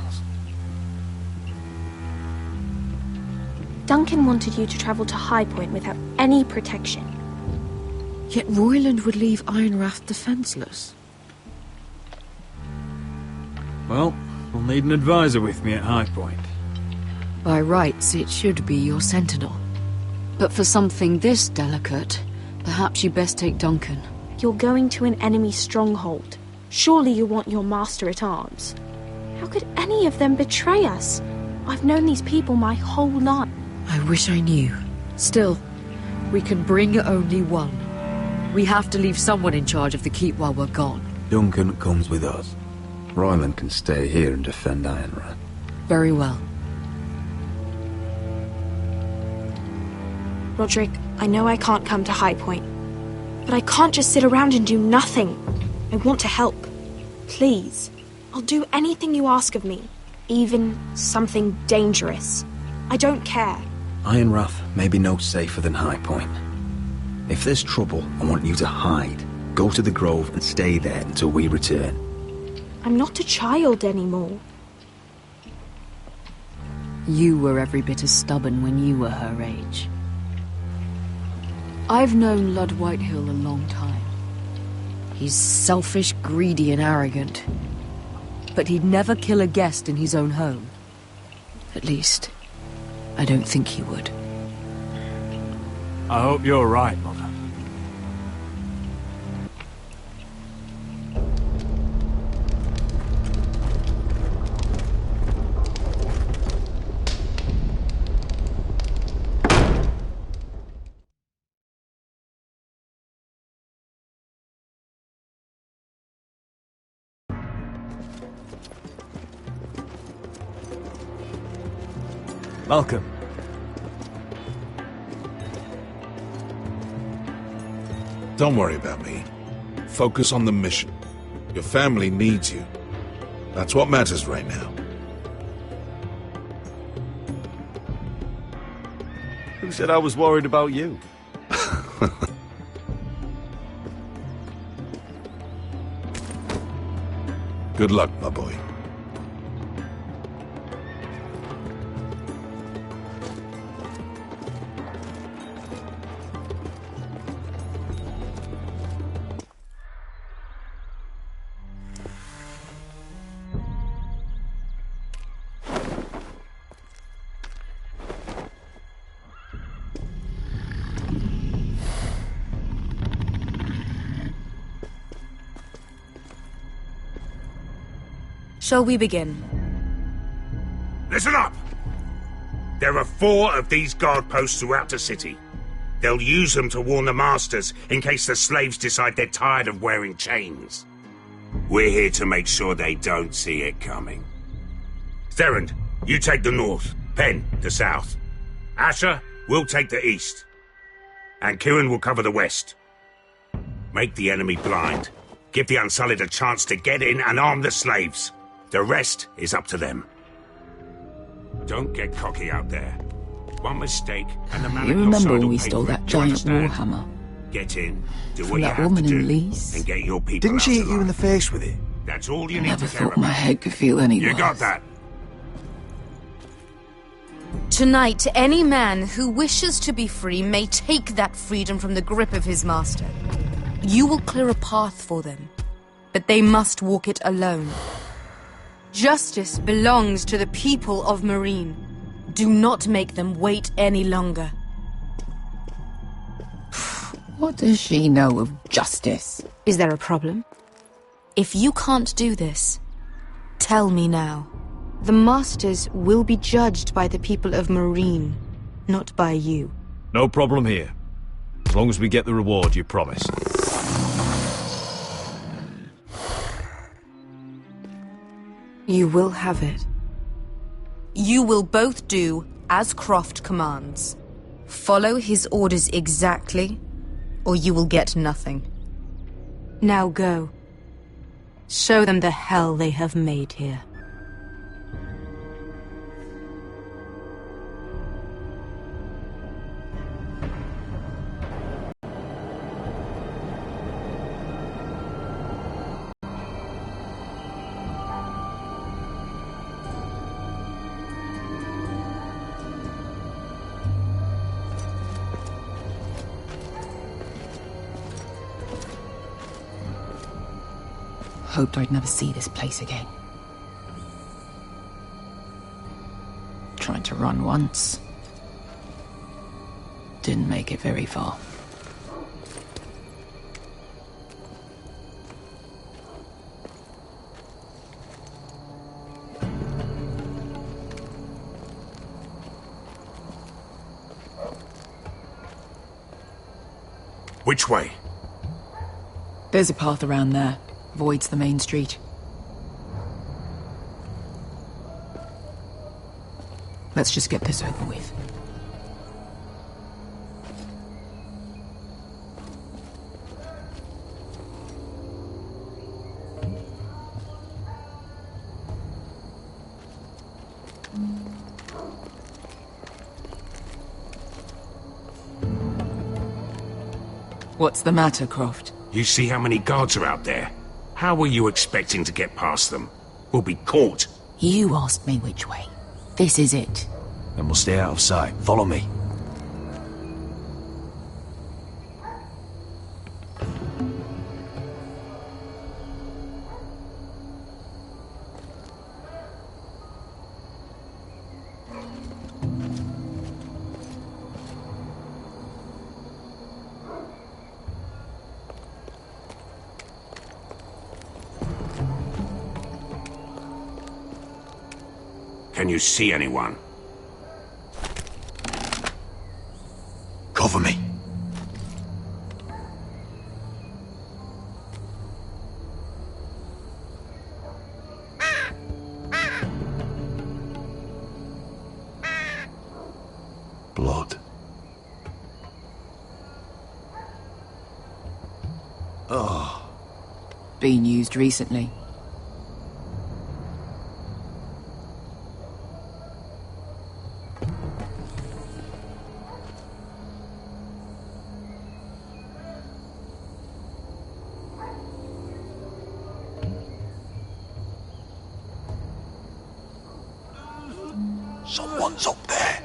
Duncan wanted you to travel to High Point without any protection. Yet Royland would leave Ironrath defenseless. Well, we'll need an advisor with me at High Point. By rights, it should be your sentinel. But for something this delicate, perhaps you best take Duncan. You're going to an enemy stronghold. Surely you want your master-at-arms. How could any of them betray us? I've known these people my whole life. I wish I knew. Still, we can bring only one. We have to leave someone in charge of the keep while we're gone. Duncan comes with us. Royland can stay here and defend Ironrath. Very well. Roderick, I know I can't come to High Point, but I can't just sit around and do nothing. I want to help. Please. I'll do anything you ask of me. Even something dangerous. I don't care. Ironrath may be no safer than High Point. If there's trouble, I want you to hide. Go to the Grove and stay there until we return. I'm not a child anymore. You were every bit as stubborn when you were her age. I've known Lord Whitehill a long time. He's selfish, greedy, and arrogant. But he'd never kill a guest in his own home. At least, I don't think he would. I hope you're right, Mother. Malcolm. Don't worry about me. Focus on the mission. Your family needs you. That's what matters right now. Who said I was worried about you? Good luck, my boy. Shall we begin? Listen up! There are 4 of these guard posts throughout the city. They'll use them to warn the masters in case the slaves decide they're tired of wearing chains. We're here to make sure they don't see it coming. Therend, you take the north. Penn, the south. Asher, we'll take the east. And Kieran will cover the west. Make the enemy blind. Give the Unsullied a chance to get in and arm the slaves. The rest is up to them. Don't get cocky out there. One mistake and the man You at your remember side when will we pay stole for it. that Do you giant understand? warhammer? Get in, do From what you that have woman to in do, Lease? and get your people Didn't out she hit alive. you in the face with it? That's all you I need never to care thought my about. head could feel any You worse. got that? Tonight, any man who wishes to be free may take that freedom from the grip of his master. You will clear a path for them, but they must walk it alone. Justice belongs to the people of Marine. Do not make them wait any longer. What does she know of justice? Is there a problem? If you can't do this, tell me now. The Masters will be judged by the people of Marine, not by you. No problem here. As long as we get the reward you promised. You will have it. You will both do as Croft commands. Follow his orders exactly, or you will get nothing. Now go. Show them the hell they have made here. Hoped I'd never see this place again. Tried to run once. Didn't make it very far. Which way? There's a path around there. Avoids the main street. Let's just get this over with. What's the matter, Croft? You see how many guards are out there? How were you expecting to get past them? We'll be caught. You asked me which way. This is it. Then we'll stay out of sight. Follow me. Can you see anyone? Cover me. Blood. Oh. Been used recently. Someone's up there.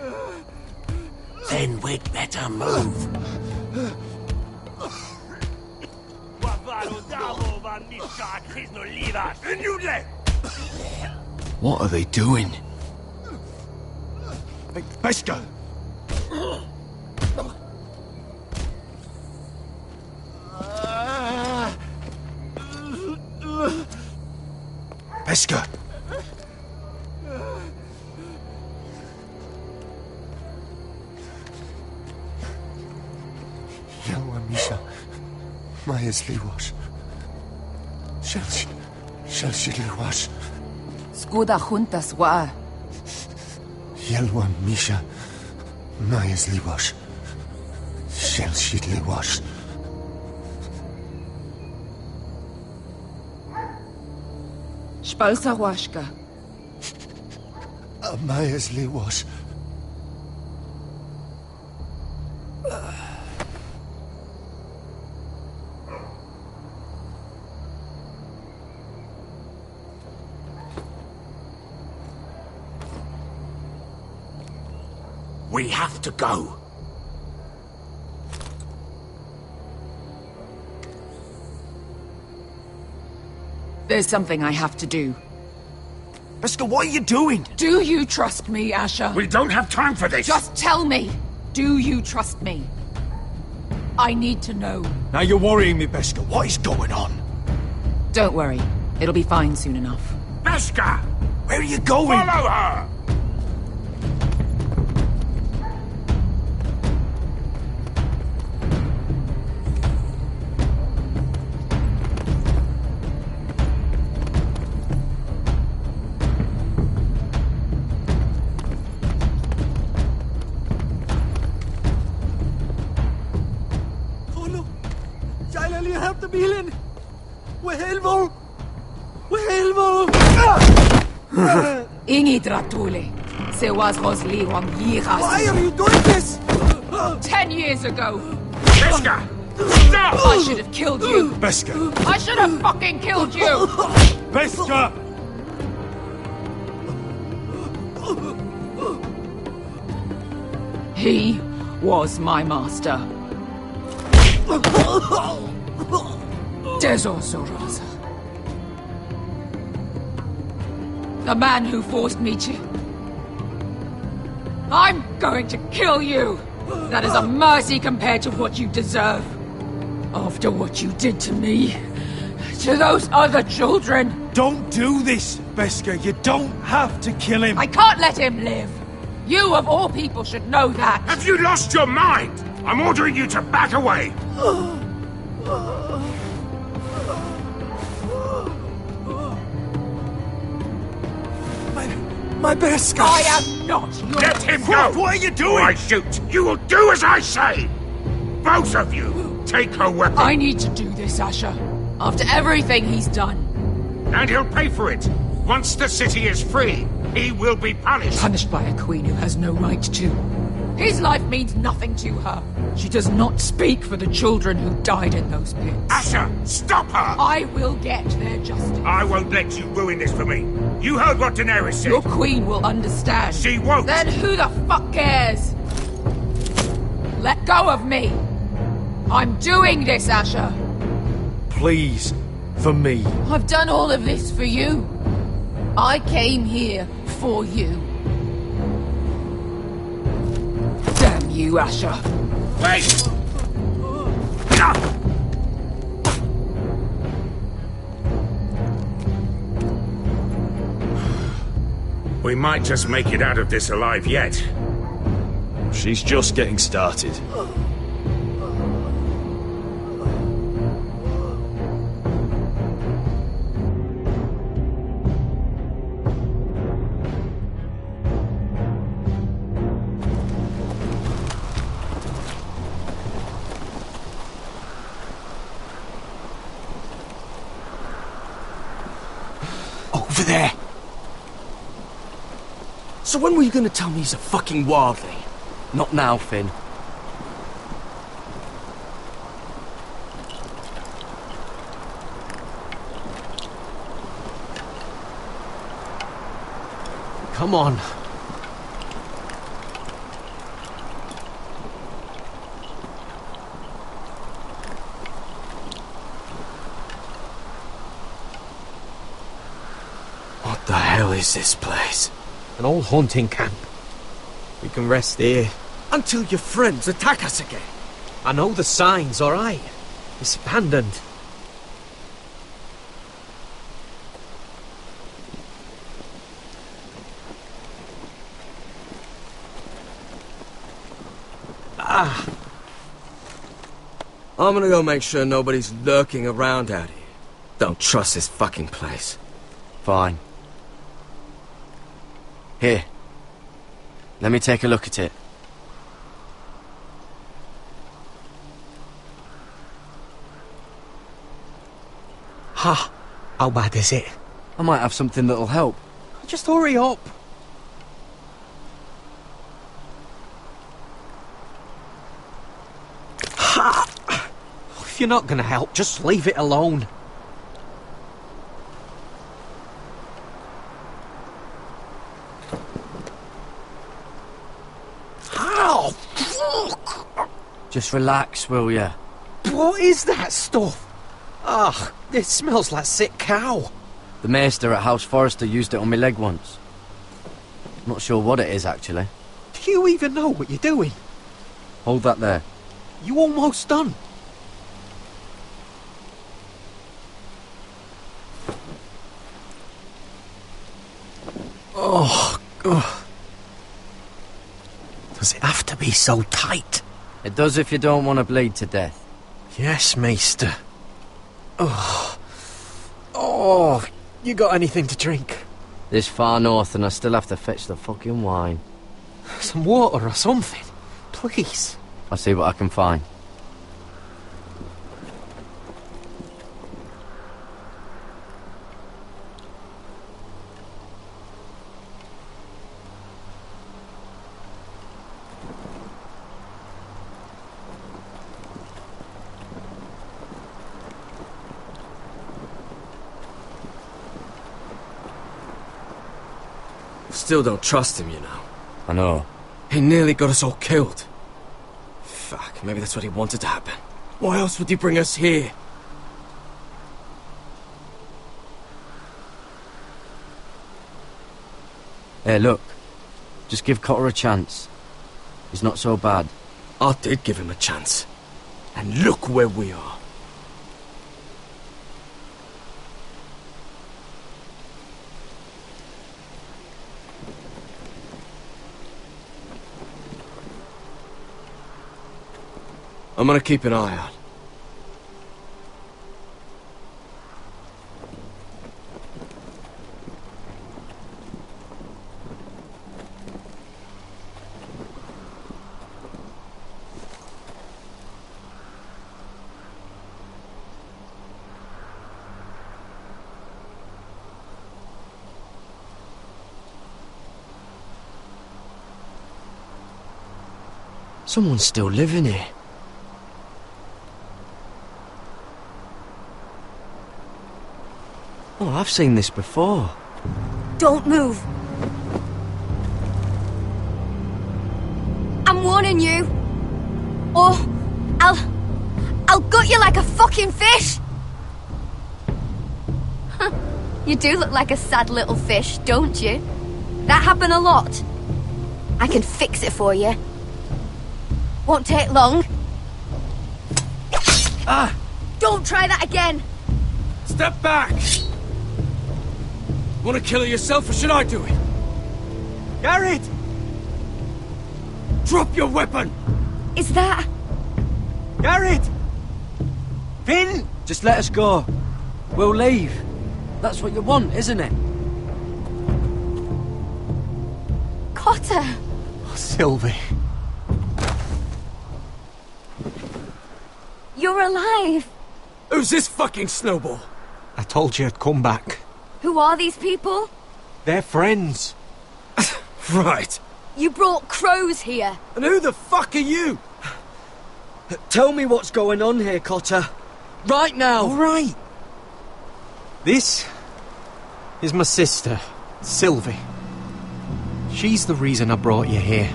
Then we'd better move. What are they doing? Hey, Beskha! Beskha! Myers Liwash. Shelshi Liwash. Skuda juntas wa. Yelwan Misha. Myers Liwash. Shelshi Liwash. Spalsa washka. Myers Liwash. We have to go. There's something I have to do. Beskha, what are you doing? Do you trust me, Asher? We don't have time for this. Just tell me. Do you trust me? I need to know. Now you're worrying me, Beskha. What is going on? Don't worry. It'll be fine soon enough. Beskha! Where are you going? Follow her! Ingi Dratule. Se was Rosli Wang Yiras. Why are you doing this? 10 years ago. Beskha! Stop! I should have killed you. Beskha! I should have fucking killed you. Beskha! He was my master. Dezor Soraza. The man who forced me to... I'm going to kill you! That is a mercy compared to what you deserve. After what you did to me. To those other children. Don't do this, Beskha. You don't have to kill him. I can't let him live. You, of all people, should know that. Have you lost your mind? I'm ordering you to back away. My Beskha! I am not your... Let him go! What are you doing? I shoot. You will do as I say. Both of you, take her weapon. I need to do this, Asher. After everything he's done. And he'll pay for it. Once the city is free, he will be punished. Punished by a queen who has no right to. His life means nothing to her. She does not speak for the children who died in those pits. Asher, stop her! I will get their justice. I won't let you ruin this for me. You heard what Daenerys said. Your queen will understand. She won't. Then who the fuck cares? Let go of me. I'm doing this, Asher. Please, for me. I've done all of this for you. I came here for you. Damn you, Asher. Wait! We might just make it out of this alive yet. She's just getting started. Over there! So when were you gonna tell me he's a fucking wildling? Not now, Finn. Come on. What the hell is this place? An old hunting camp. We can rest here. Until your friends attack us again. I know the signs, alright? It's abandoned. I'm gonna go make sure nobody's lurking around out here. Don't trust this fucking place. Fine. Here. Let me take a look at it. Ha! How bad is it? I might have something that'll help. Just hurry up. Ha! If you're not gonna help, just leave it alone. Ow! Fuck! Just relax, will ya? What is that stuff? Ugh, it smells like sick cow. The maester at House Forrester used it on my leg once. Not sure what it is, actually. Do you even know what you're doing? Hold that there. You almost done. Oh, ugh. Does it have to be so tight? It does if you don't want to bleed to death. Yes, Maester. Oh. Oh, you got anything to drink? This far north and I still have to fetch the fucking wine. Some water or something, please. I'll see what I can find. Still don't trust him, you know. I know. He nearly got us all killed. Fuck, maybe that's what he wanted to happen. Why else would he bring us here? Hey, look. Just give Cotter a chance. He's not so bad. I did give him a chance. And look where we are. I'm gonna keep an eye out. Someone's still living here. Oh, I've seen this before. Don't move. I'm warning you. Or I'll gut you like a fucking fish. You do look like a sad little fish, don't you? That happen a lot. I can fix it for you. Won't take long. Ah! Don't try that again. Step back! Want to kill her yourself, or should I do it? Garrett! Drop your weapon! Is that... Garrett! Finn! Just let us go. We'll leave. That's what you want, isn't it? Cotter! Oh, Sylvie. You're alive! Who's this fucking snowball? I told you I'd come back. Who are these people? They're friends. Right. You brought crows here. And who the fuck are you? Tell me what's going on here, Cotter. Right now! All right. This is my sister, Sylvie. She's the reason I brought you here.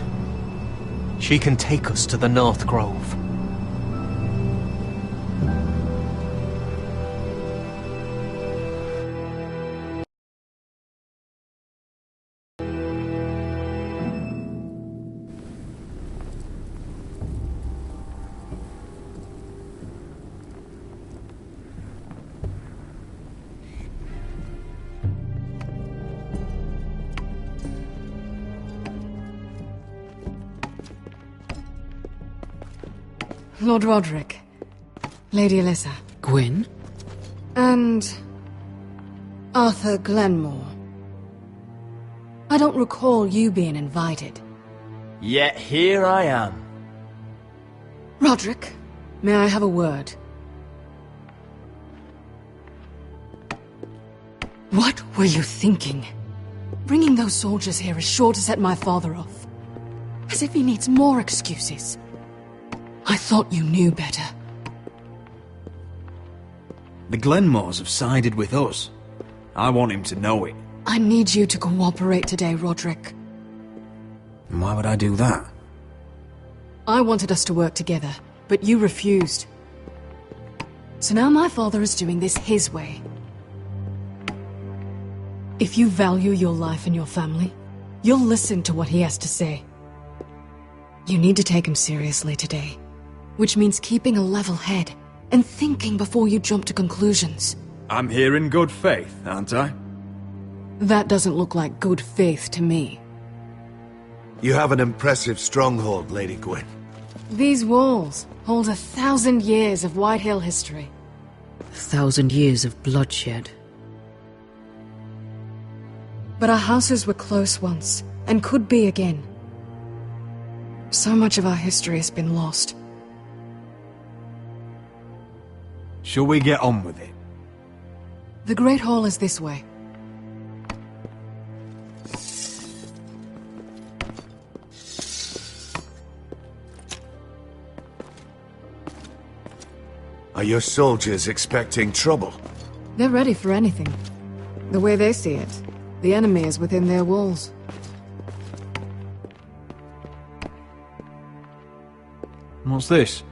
She can take us to the North Grove. Lord Roderick, Lady Alyssa. Gwyn? And Arthur Glenmore. I don't recall you being invited. Yet here I am. Roderick, may I have a word? What were you thinking? Bringing those soldiers here is sure to set my father off. As if he needs more excuses. I thought you knew better. The Glenmores have sided with us. I want him to know it. I need you to cooperate today, Roderick. And why would I do that? I wanted us to work together, but you refused. So now my father is doing this his way. If you value your life and your family, you'll listen to what he has to say. You need to take him seriously today, which means keeping a level head and thinking before you jump to conclusions. I'm here in good faith, aren't I? That doesn't look like good faith to me. You have an impressive stronghold, Lady Gwyn. These walls hold 1,000 years of Whitehill history. 1,000 years of bloodshed. But our houses were close once, and could be again. So much of our history has been lost. Shall we get on with it? The Great Hall is this way. Are your soldiers expecting trouble? They're ready for anything. The way they see it, the enemy is within their walls. What's this?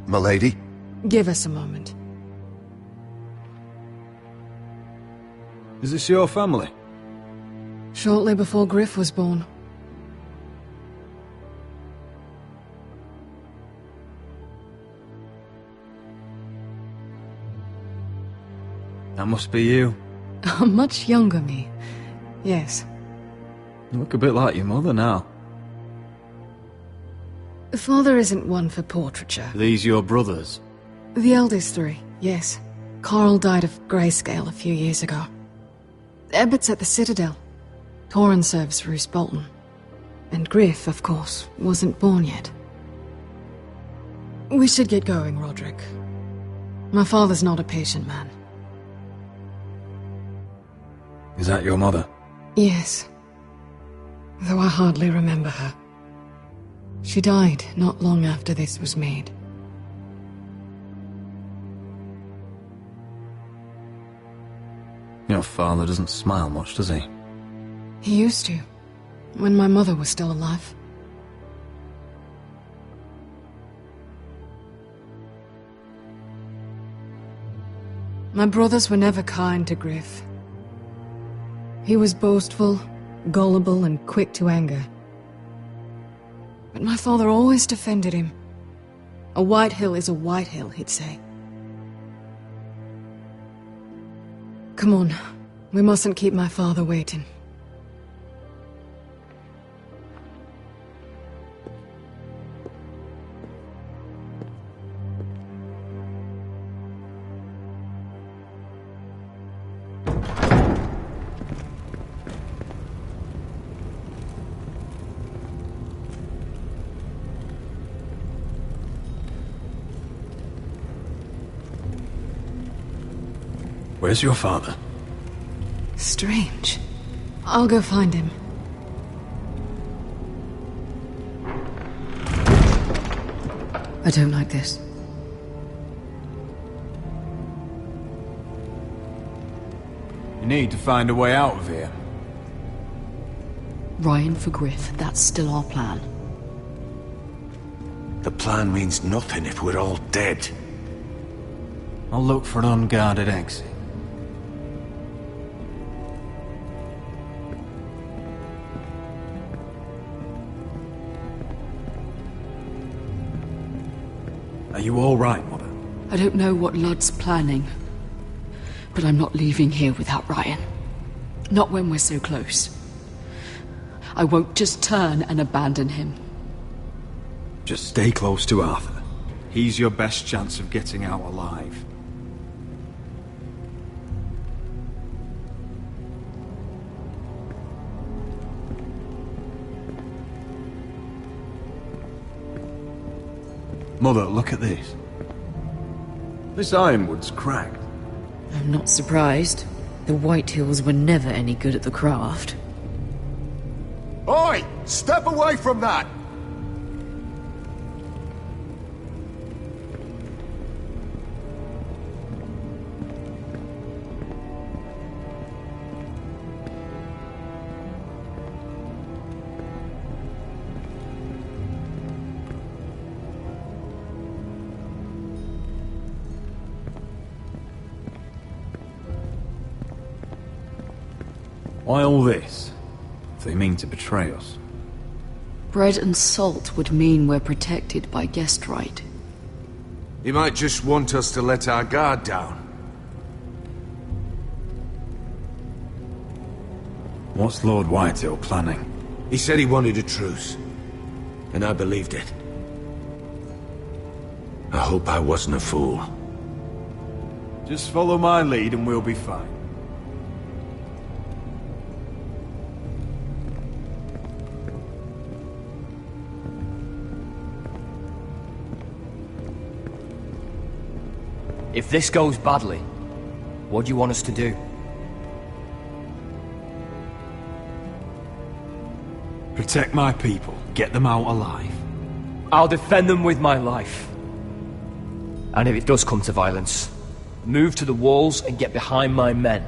Milady? Give us a moment. Is this your family? Shortly before Griff was born. That must be you. A much younger me. Yes. You look a bit like your mother now. Father isn't one for portraiture. These your brothers? The eldest three, yes. Carl died of grayscale a few years ago. Ebbett's at the Citadel. Torrin serves Roose Bolton. And Griff, of course, wasn't born yet. We should get going, Roderick. My father's not a patient man. Is that your mother? Yes. Though I hardly remember her. She died not long after this was made. Your father doesn't smile much, does he? He used to, when my mother was still alive. My brothers were never kind to Griff. He was boastful, gullible, and quick to anger. But my father always defended him. A Whitehill is a Whitehill, he'd say. Come on, we mustn't keep my father waiting. Where's your father? Strange. I'll go find him. I don't like this. You need to find a way out of here. Ryan for Griff, that's still our plan. The plan means nothing if we're all dead. I'll look for an unguarded exit. Are you all right, Mother? I don't know what Ludd's planning, but I'm not leaving here without Ryan. Not when we're so close. I won't just turn and abandon him. Just stay close to Arthur. He's your best chance of getting out alive. Mother, look at this. This ironwood's cracked. I'm not surprised. The Whitehills were never any good at the craft. Oi! Step away from that! Why all this? If they mean to betray us. Bread and salt would mean we're protected by guest right. He might just want us to let our guard down. What's Lord Whitehill planning? He said he wanted a truce, and I believed it. I hope I wasn't a fool. Just follow my lead and we'll be fine. If this goes badly, what do you want us to do? Protect my people. Get them out alive. I'll defend them with my life. And if it does come to violence, move to the walls and get behind my men.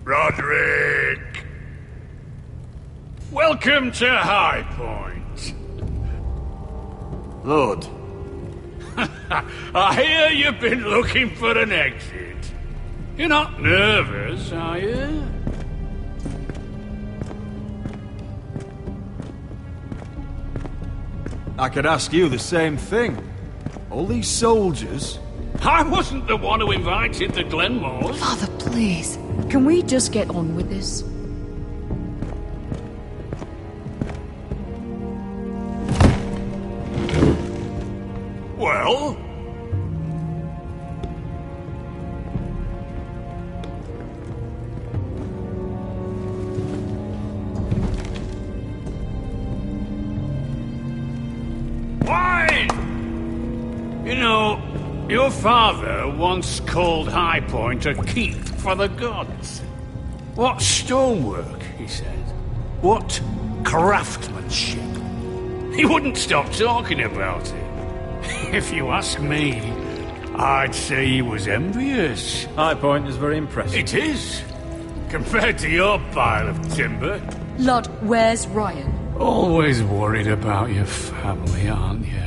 Roderick! Welcome to High Point. Lord. I hear you've been looking for an exit. You're not nervous, are you? I could ask you the same thing. All these soldiers... I wasn't the one who invited the Glenmores. Father, please. Can we just get on with this? Well? Why? You know, your father once called High Point a keep for the gods. What stonework, he said. What craftsmanship. He wouldn't stop talking about it. If you ask me, I'd say he was envious. High Point is very impressive. It is. Compared to your pile of timber. Lord, where's Ryan? Always worried about your family, aren't you?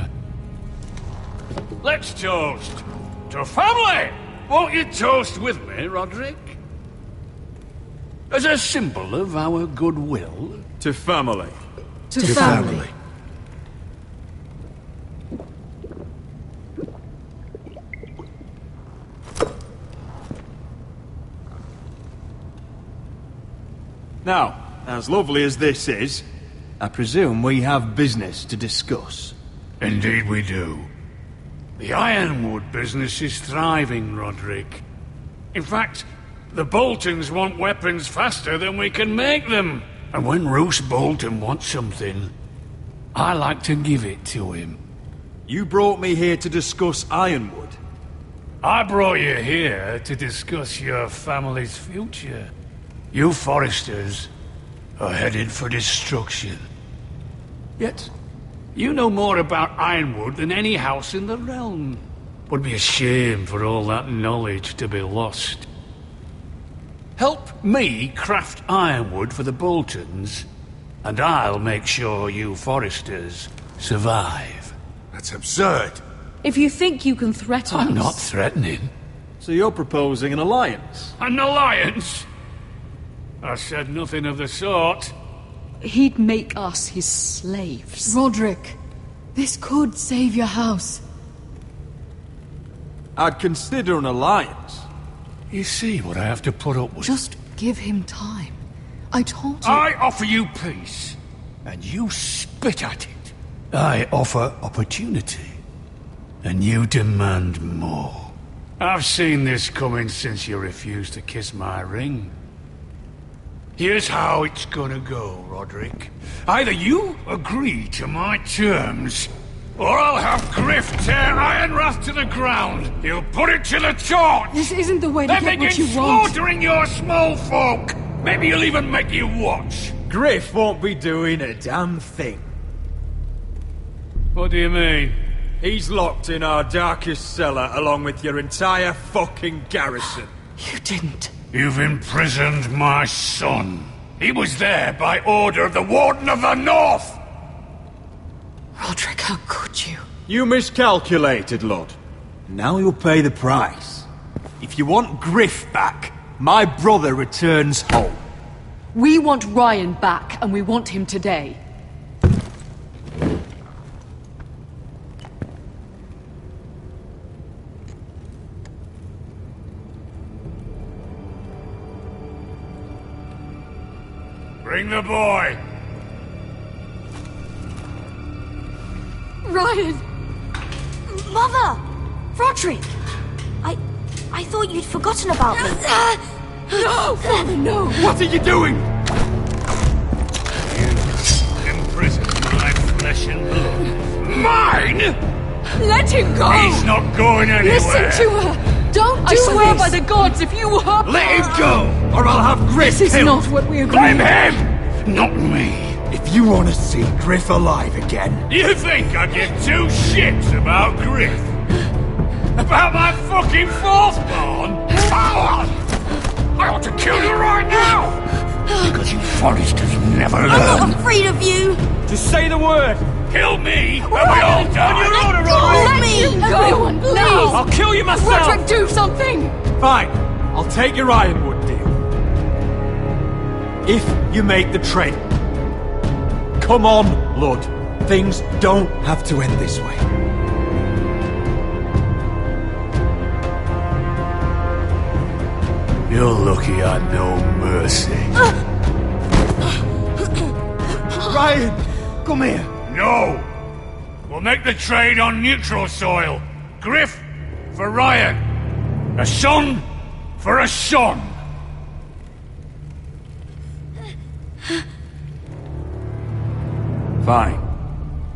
Let's toast to family! Won't you toast with me, Roderick? As a symbol of our goodwill. To family. To family. Now, as lovely as this is, I presume we have business to discuss. Indeed we do. The Ironwood business is thriving, Roderick. In fact, the Boltons want weapons faster than we can make them. And when Roose Bolton wants something, I like to give it to him. You brought me here to discuss Ironwood. I brought you here to discuss your family's future. You Forresters are headed for destruction. Yet, you know more about Ironwood than any house in the realm. Would be a shame for all that knowledge to be lost. Help me craft ironwood for the Boltons, And I'll make sure you Forresters survive. That's absurd. If you think you can threaten us... I'm not threatening. So you're proposing an alliance? An alliance? I said nothing of the sort. He'd make us his slaves. Roderick, this could save your house. I'd consider an alliance. You see what I have to put up with? Just give him time. I told you... I offer you peace, and you spit at it. I offer opportunity, and you demand more. I've seen this coming since you refused to kiss my ring. Here's how it's gonna go, Roderick. Either you agree to my terms, or I'll have Griff tear Ironrath to the ground. He'll put it to the torch. This isn't the way to then get what begin you want. slaughtering your small folk. Maybe he'll even make you watch. Griff won't be doing a damn thing. What do you mean? He's locked in our darkest cellar along with your entire fucking garrison. You didn't. You've imprisoned my son. He was there by order of the Warden of the North. Roderick, how could you? You miscalculated, Lord. Now you'll pay the price. If you want Griff back, my brother returns home. We want Ryan back, and we want him today. Bring the boy. Ryan! Mother! Roderick! I thought you'd forgotten about me. No, Father, no! What are you doing? You imprisoned my flesh and blood. Mine? Let him go! He's not going anywhere. Listen to her! Don't do I swear this! by the gods, if you hurt... Let him go, or I'll have Griff This is killed. not what we agreed. Blame him, not me. If you want to see Griff alive again... You think I give two shits about Griff? About my fucking fourthborn? I ought to kill you right now! Because you Forresters never learn. I'm not afraid of you! Just say the word! Kill me, and we all die! Let me! Everyone, please! I'll kill you myself! Roderick, do something! Fine, I'll take your Ironwood deal. If you make the trade. Come on, Lord. Things don't have to end this way. You're lucky I know mercy. Ryan, come here. No! We'll make the trade on neutral soil. Griff for Ryan. A son for a son. Fine.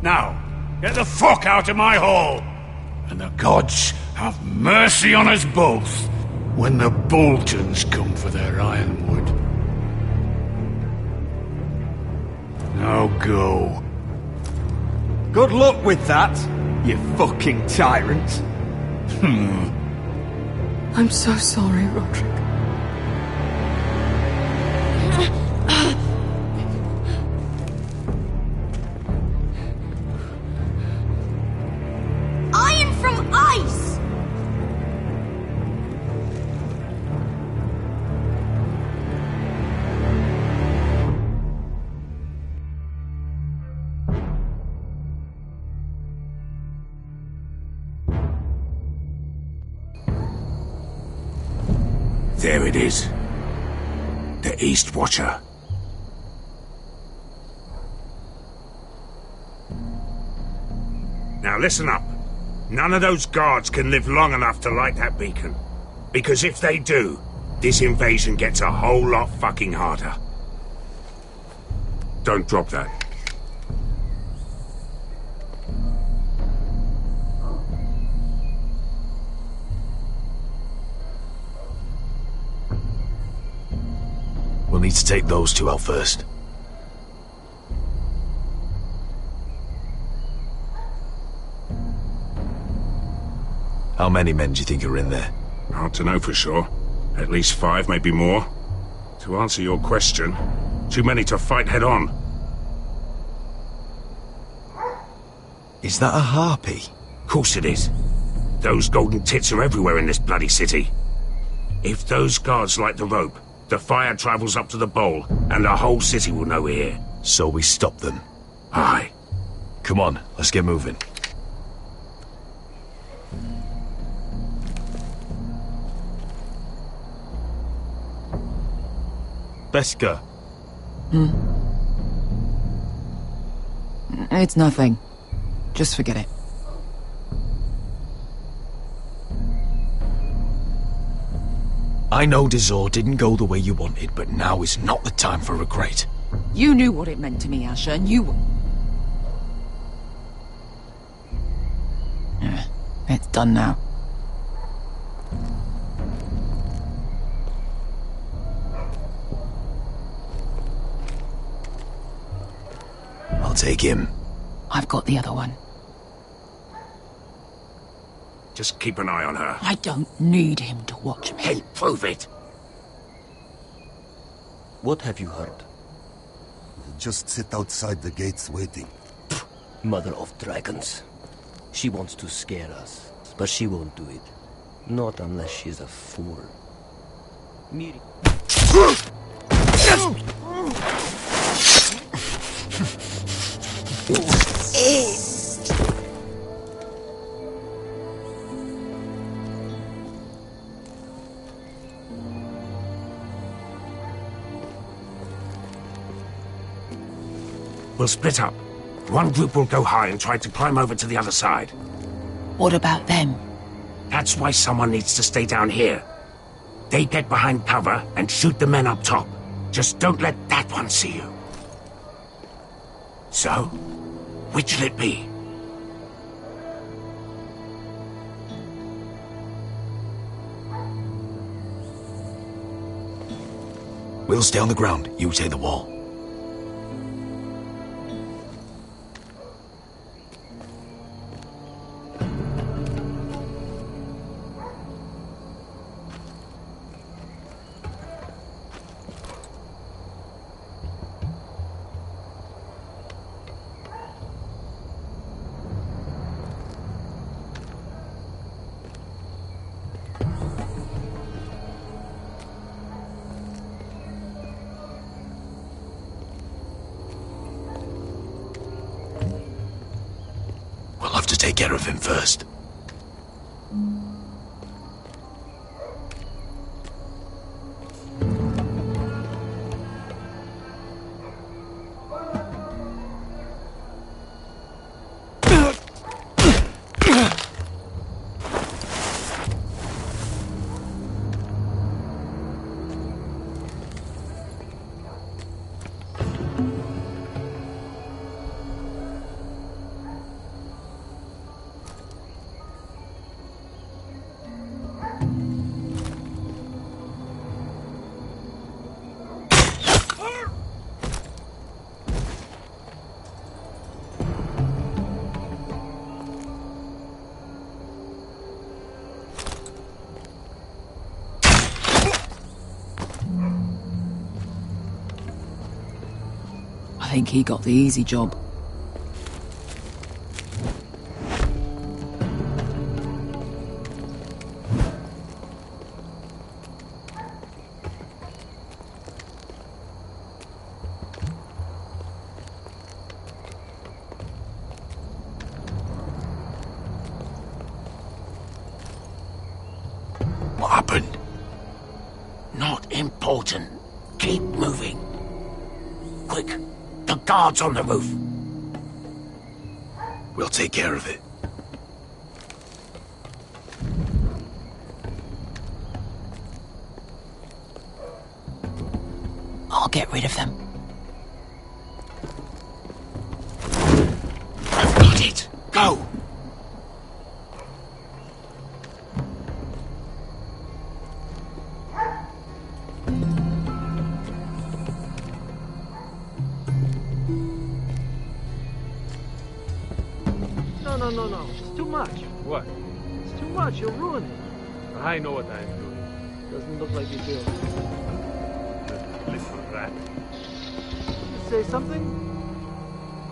Now, get the fuck out of my hall. And the gods have mercy on us both when the Boltons come for their ironwood. Now go. Good luck with that, you fucking tyrant. I'm so sorry, Roderick. Iron from ice! There it is. The East Watcher. Now listen up. None of those guards can live long enough to light that beacon. Because if they do, this invasion gets a whole lot fucking harder. Don't drop that. We'll need to take those two out first. How many men do you think are in there? Hard to know for sure. At least 5, maybe more. To answer your question, too many to fight head on. Is that a harpy? Course it is. Those golden tits are everywhere in this bloody city. If those guards light the rope, the fire travels up to the bowl, and the whole city will know we're here. So we stop them. Aye. Come on, let's get moving. Beskha. It's nothing. Just forget it. I know Dazor didn't go the way you wanted, but now is not the time for regret. You knew what it meant to me, Asher, and you... It's done now. I'll take him. I've got the other one. Just keep an eye on her. I don't need him to watch me. Hey, prove it! What have you heard? Just sit outside the gates waiting. Mother of dragons. She wants to scare us, but she won't do it. Not unless she's a fool. Miri. We'll split up. One group will go high and try to climb over to the other side. What about them? That's why someone needs to stay down here. They get behind cover and shoot the men up top. Just don't let that one see you. So, which'll it be? We'll stay on the ground. You take the wall. We'll have to take care of him first. I think he got the easy job. What happened? Not important. Keep moving. Quick. The guards on the roof. We'll take care of it. I'll get rid of them. I've got it. Go. No. It's too much. What? It's too much. You'll ruin it. I know what I'm doing. Doesn't look like you do. Little rat. Say something?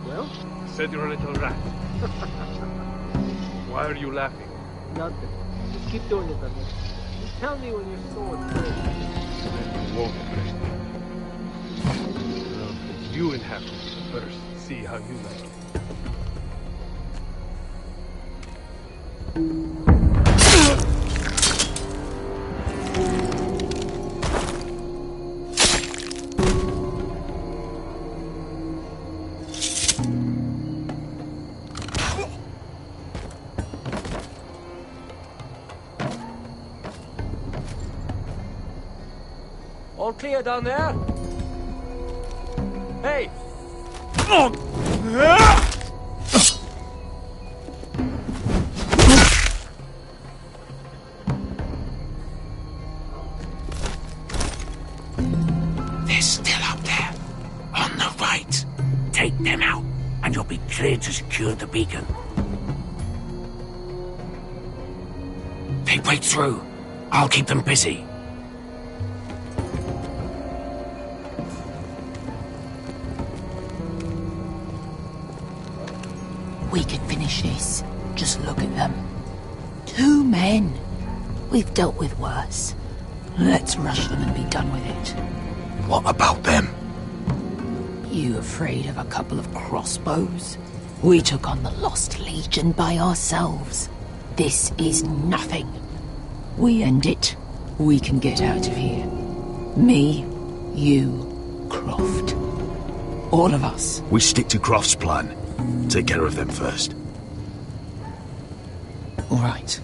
Well? I said you're a little rat. Why are you laughing? Nothing. Just keep doing it, Daniel. Just tell me when you're so afraid. Then you won't afraid. I'll put you in heaven first. See how you like it. All clear down there? Hey! They're still up there. On the right. Take them out, and you'll be clear to secure the beacon. They break through. I'll keep them busy. We can finish this. Just look at them. 2 men. We've dealt with worse. Let's rush them and be done with it. What about them? You afraid of a couple of crossbows? We took on the Lost Legion by ourselves. This is nothing. We end it. We can get out of here. Me, you, Croft. All of us. We stick to Croft's plan. Take care of them first. All right.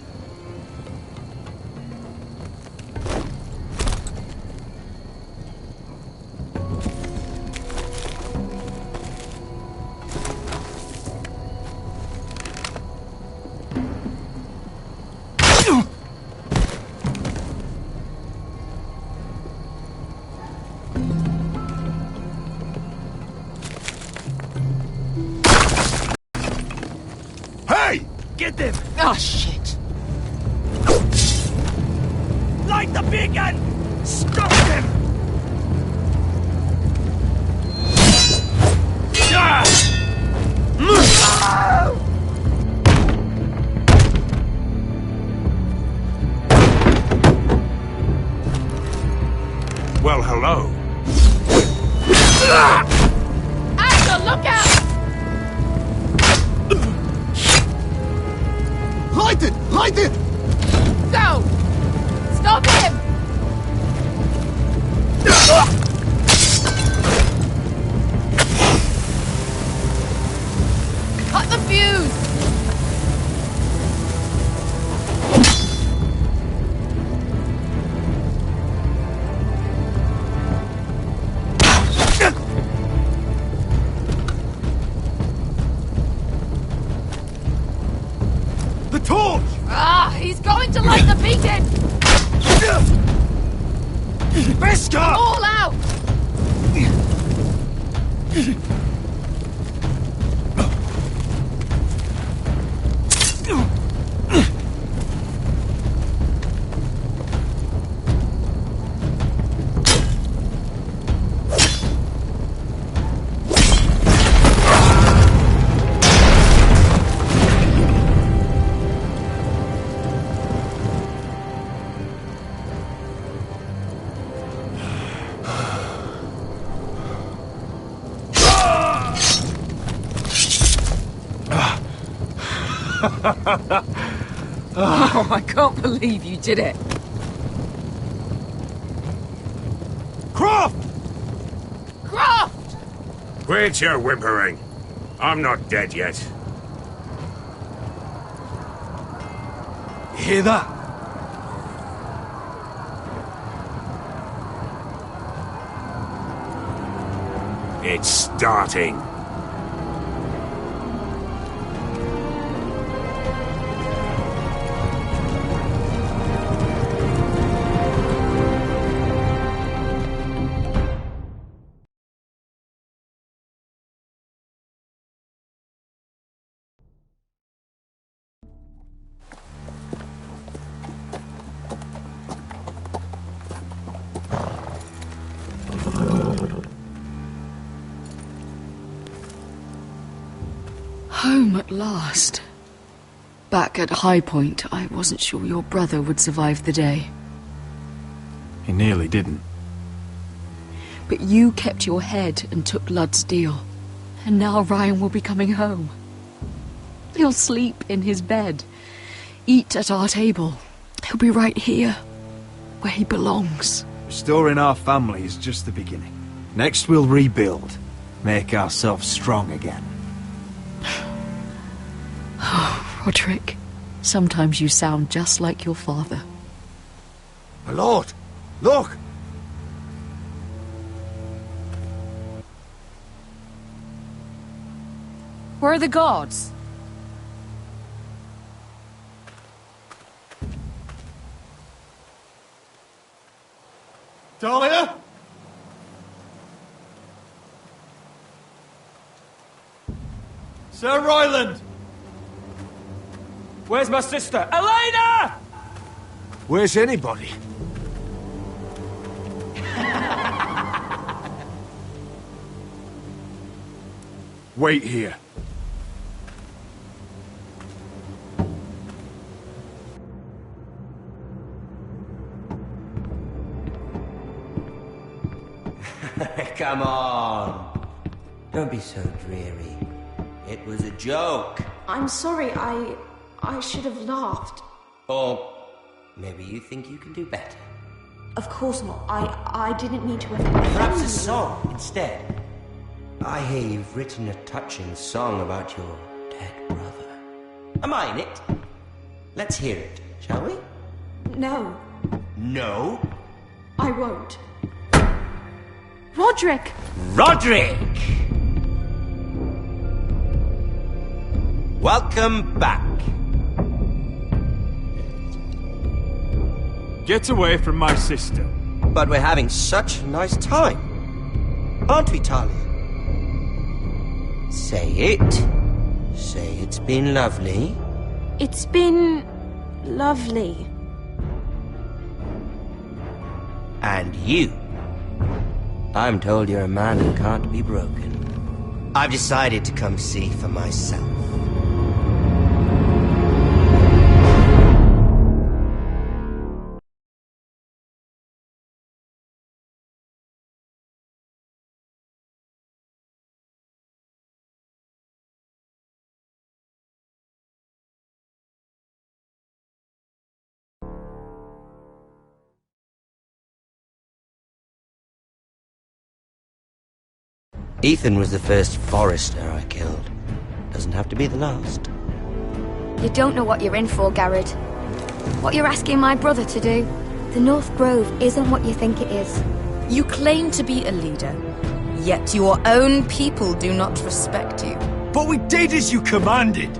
Get them! Oh, shit! Light the beacon! Stop them! Well, hello. Asher, look out! Light it! Light it! Go! Stop him! Cut the fuse! The torch! Ah, he's going to light the beacon! Beskar! All out! Oh, I can't believe you did it. Croft! Croft! Quit your whimpering. I'm not dead yet. You hear that? It's starting. home at last. Back at High Point, I wasn't sure your brother would survive the day. He nearly didn't. But you kept your head and took Ludd's deal. And now Ryan will be coming home. He'll sleep in his bed, eat at our table. He'll be right here, where he belongs. Restoring our family is just the beginning. Next we'll rebuild, make ourselves strong again. Oh, Roderick, sometimes you sound just like your father. My lord, look! Where are the guards? Talia? Sir Royland! Where's my sister? Elena! Where's anybody? Wait here. Come on. Don't be so dreary. It was a joke. I'm sorry, I should have laughed. Or maybe you think you can do better. Of course not. I didn't mean to offend Perhaps you. a song instead. I hear you've written a touching song about your dead brother. Am I in it? Let's hear it, shall we? No, No? I won't. Roderick! Roderick! Welcome back. Get away from my sister. But we're having such a nice time. Aren't we, Talia? Say it. Say it's been lovely. It's been lovely. And you. I'm told you're a man who can't be broken. I've decided to come see for myself. Ethan was the first Forrester I killed. Doesn't have to be the last. You don't know what you're in for, Garrett. What you're asking my brother to do. The North Grove isn't what you think it is. You claim to be a leader, yet your own people do not respect you. But we did as you commanded.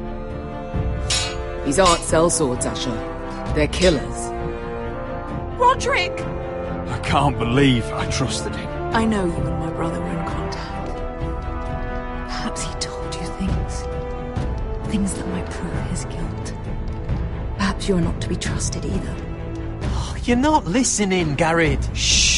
These aren't sellswords, Asher. They're killers. Roderick! I can't believe I trusted him. I know you and my brother were in contact. Perhaps he told you things that might prove his guilt. Perhaps you're not to be trusted either. You're not listening, Garrett. Shh!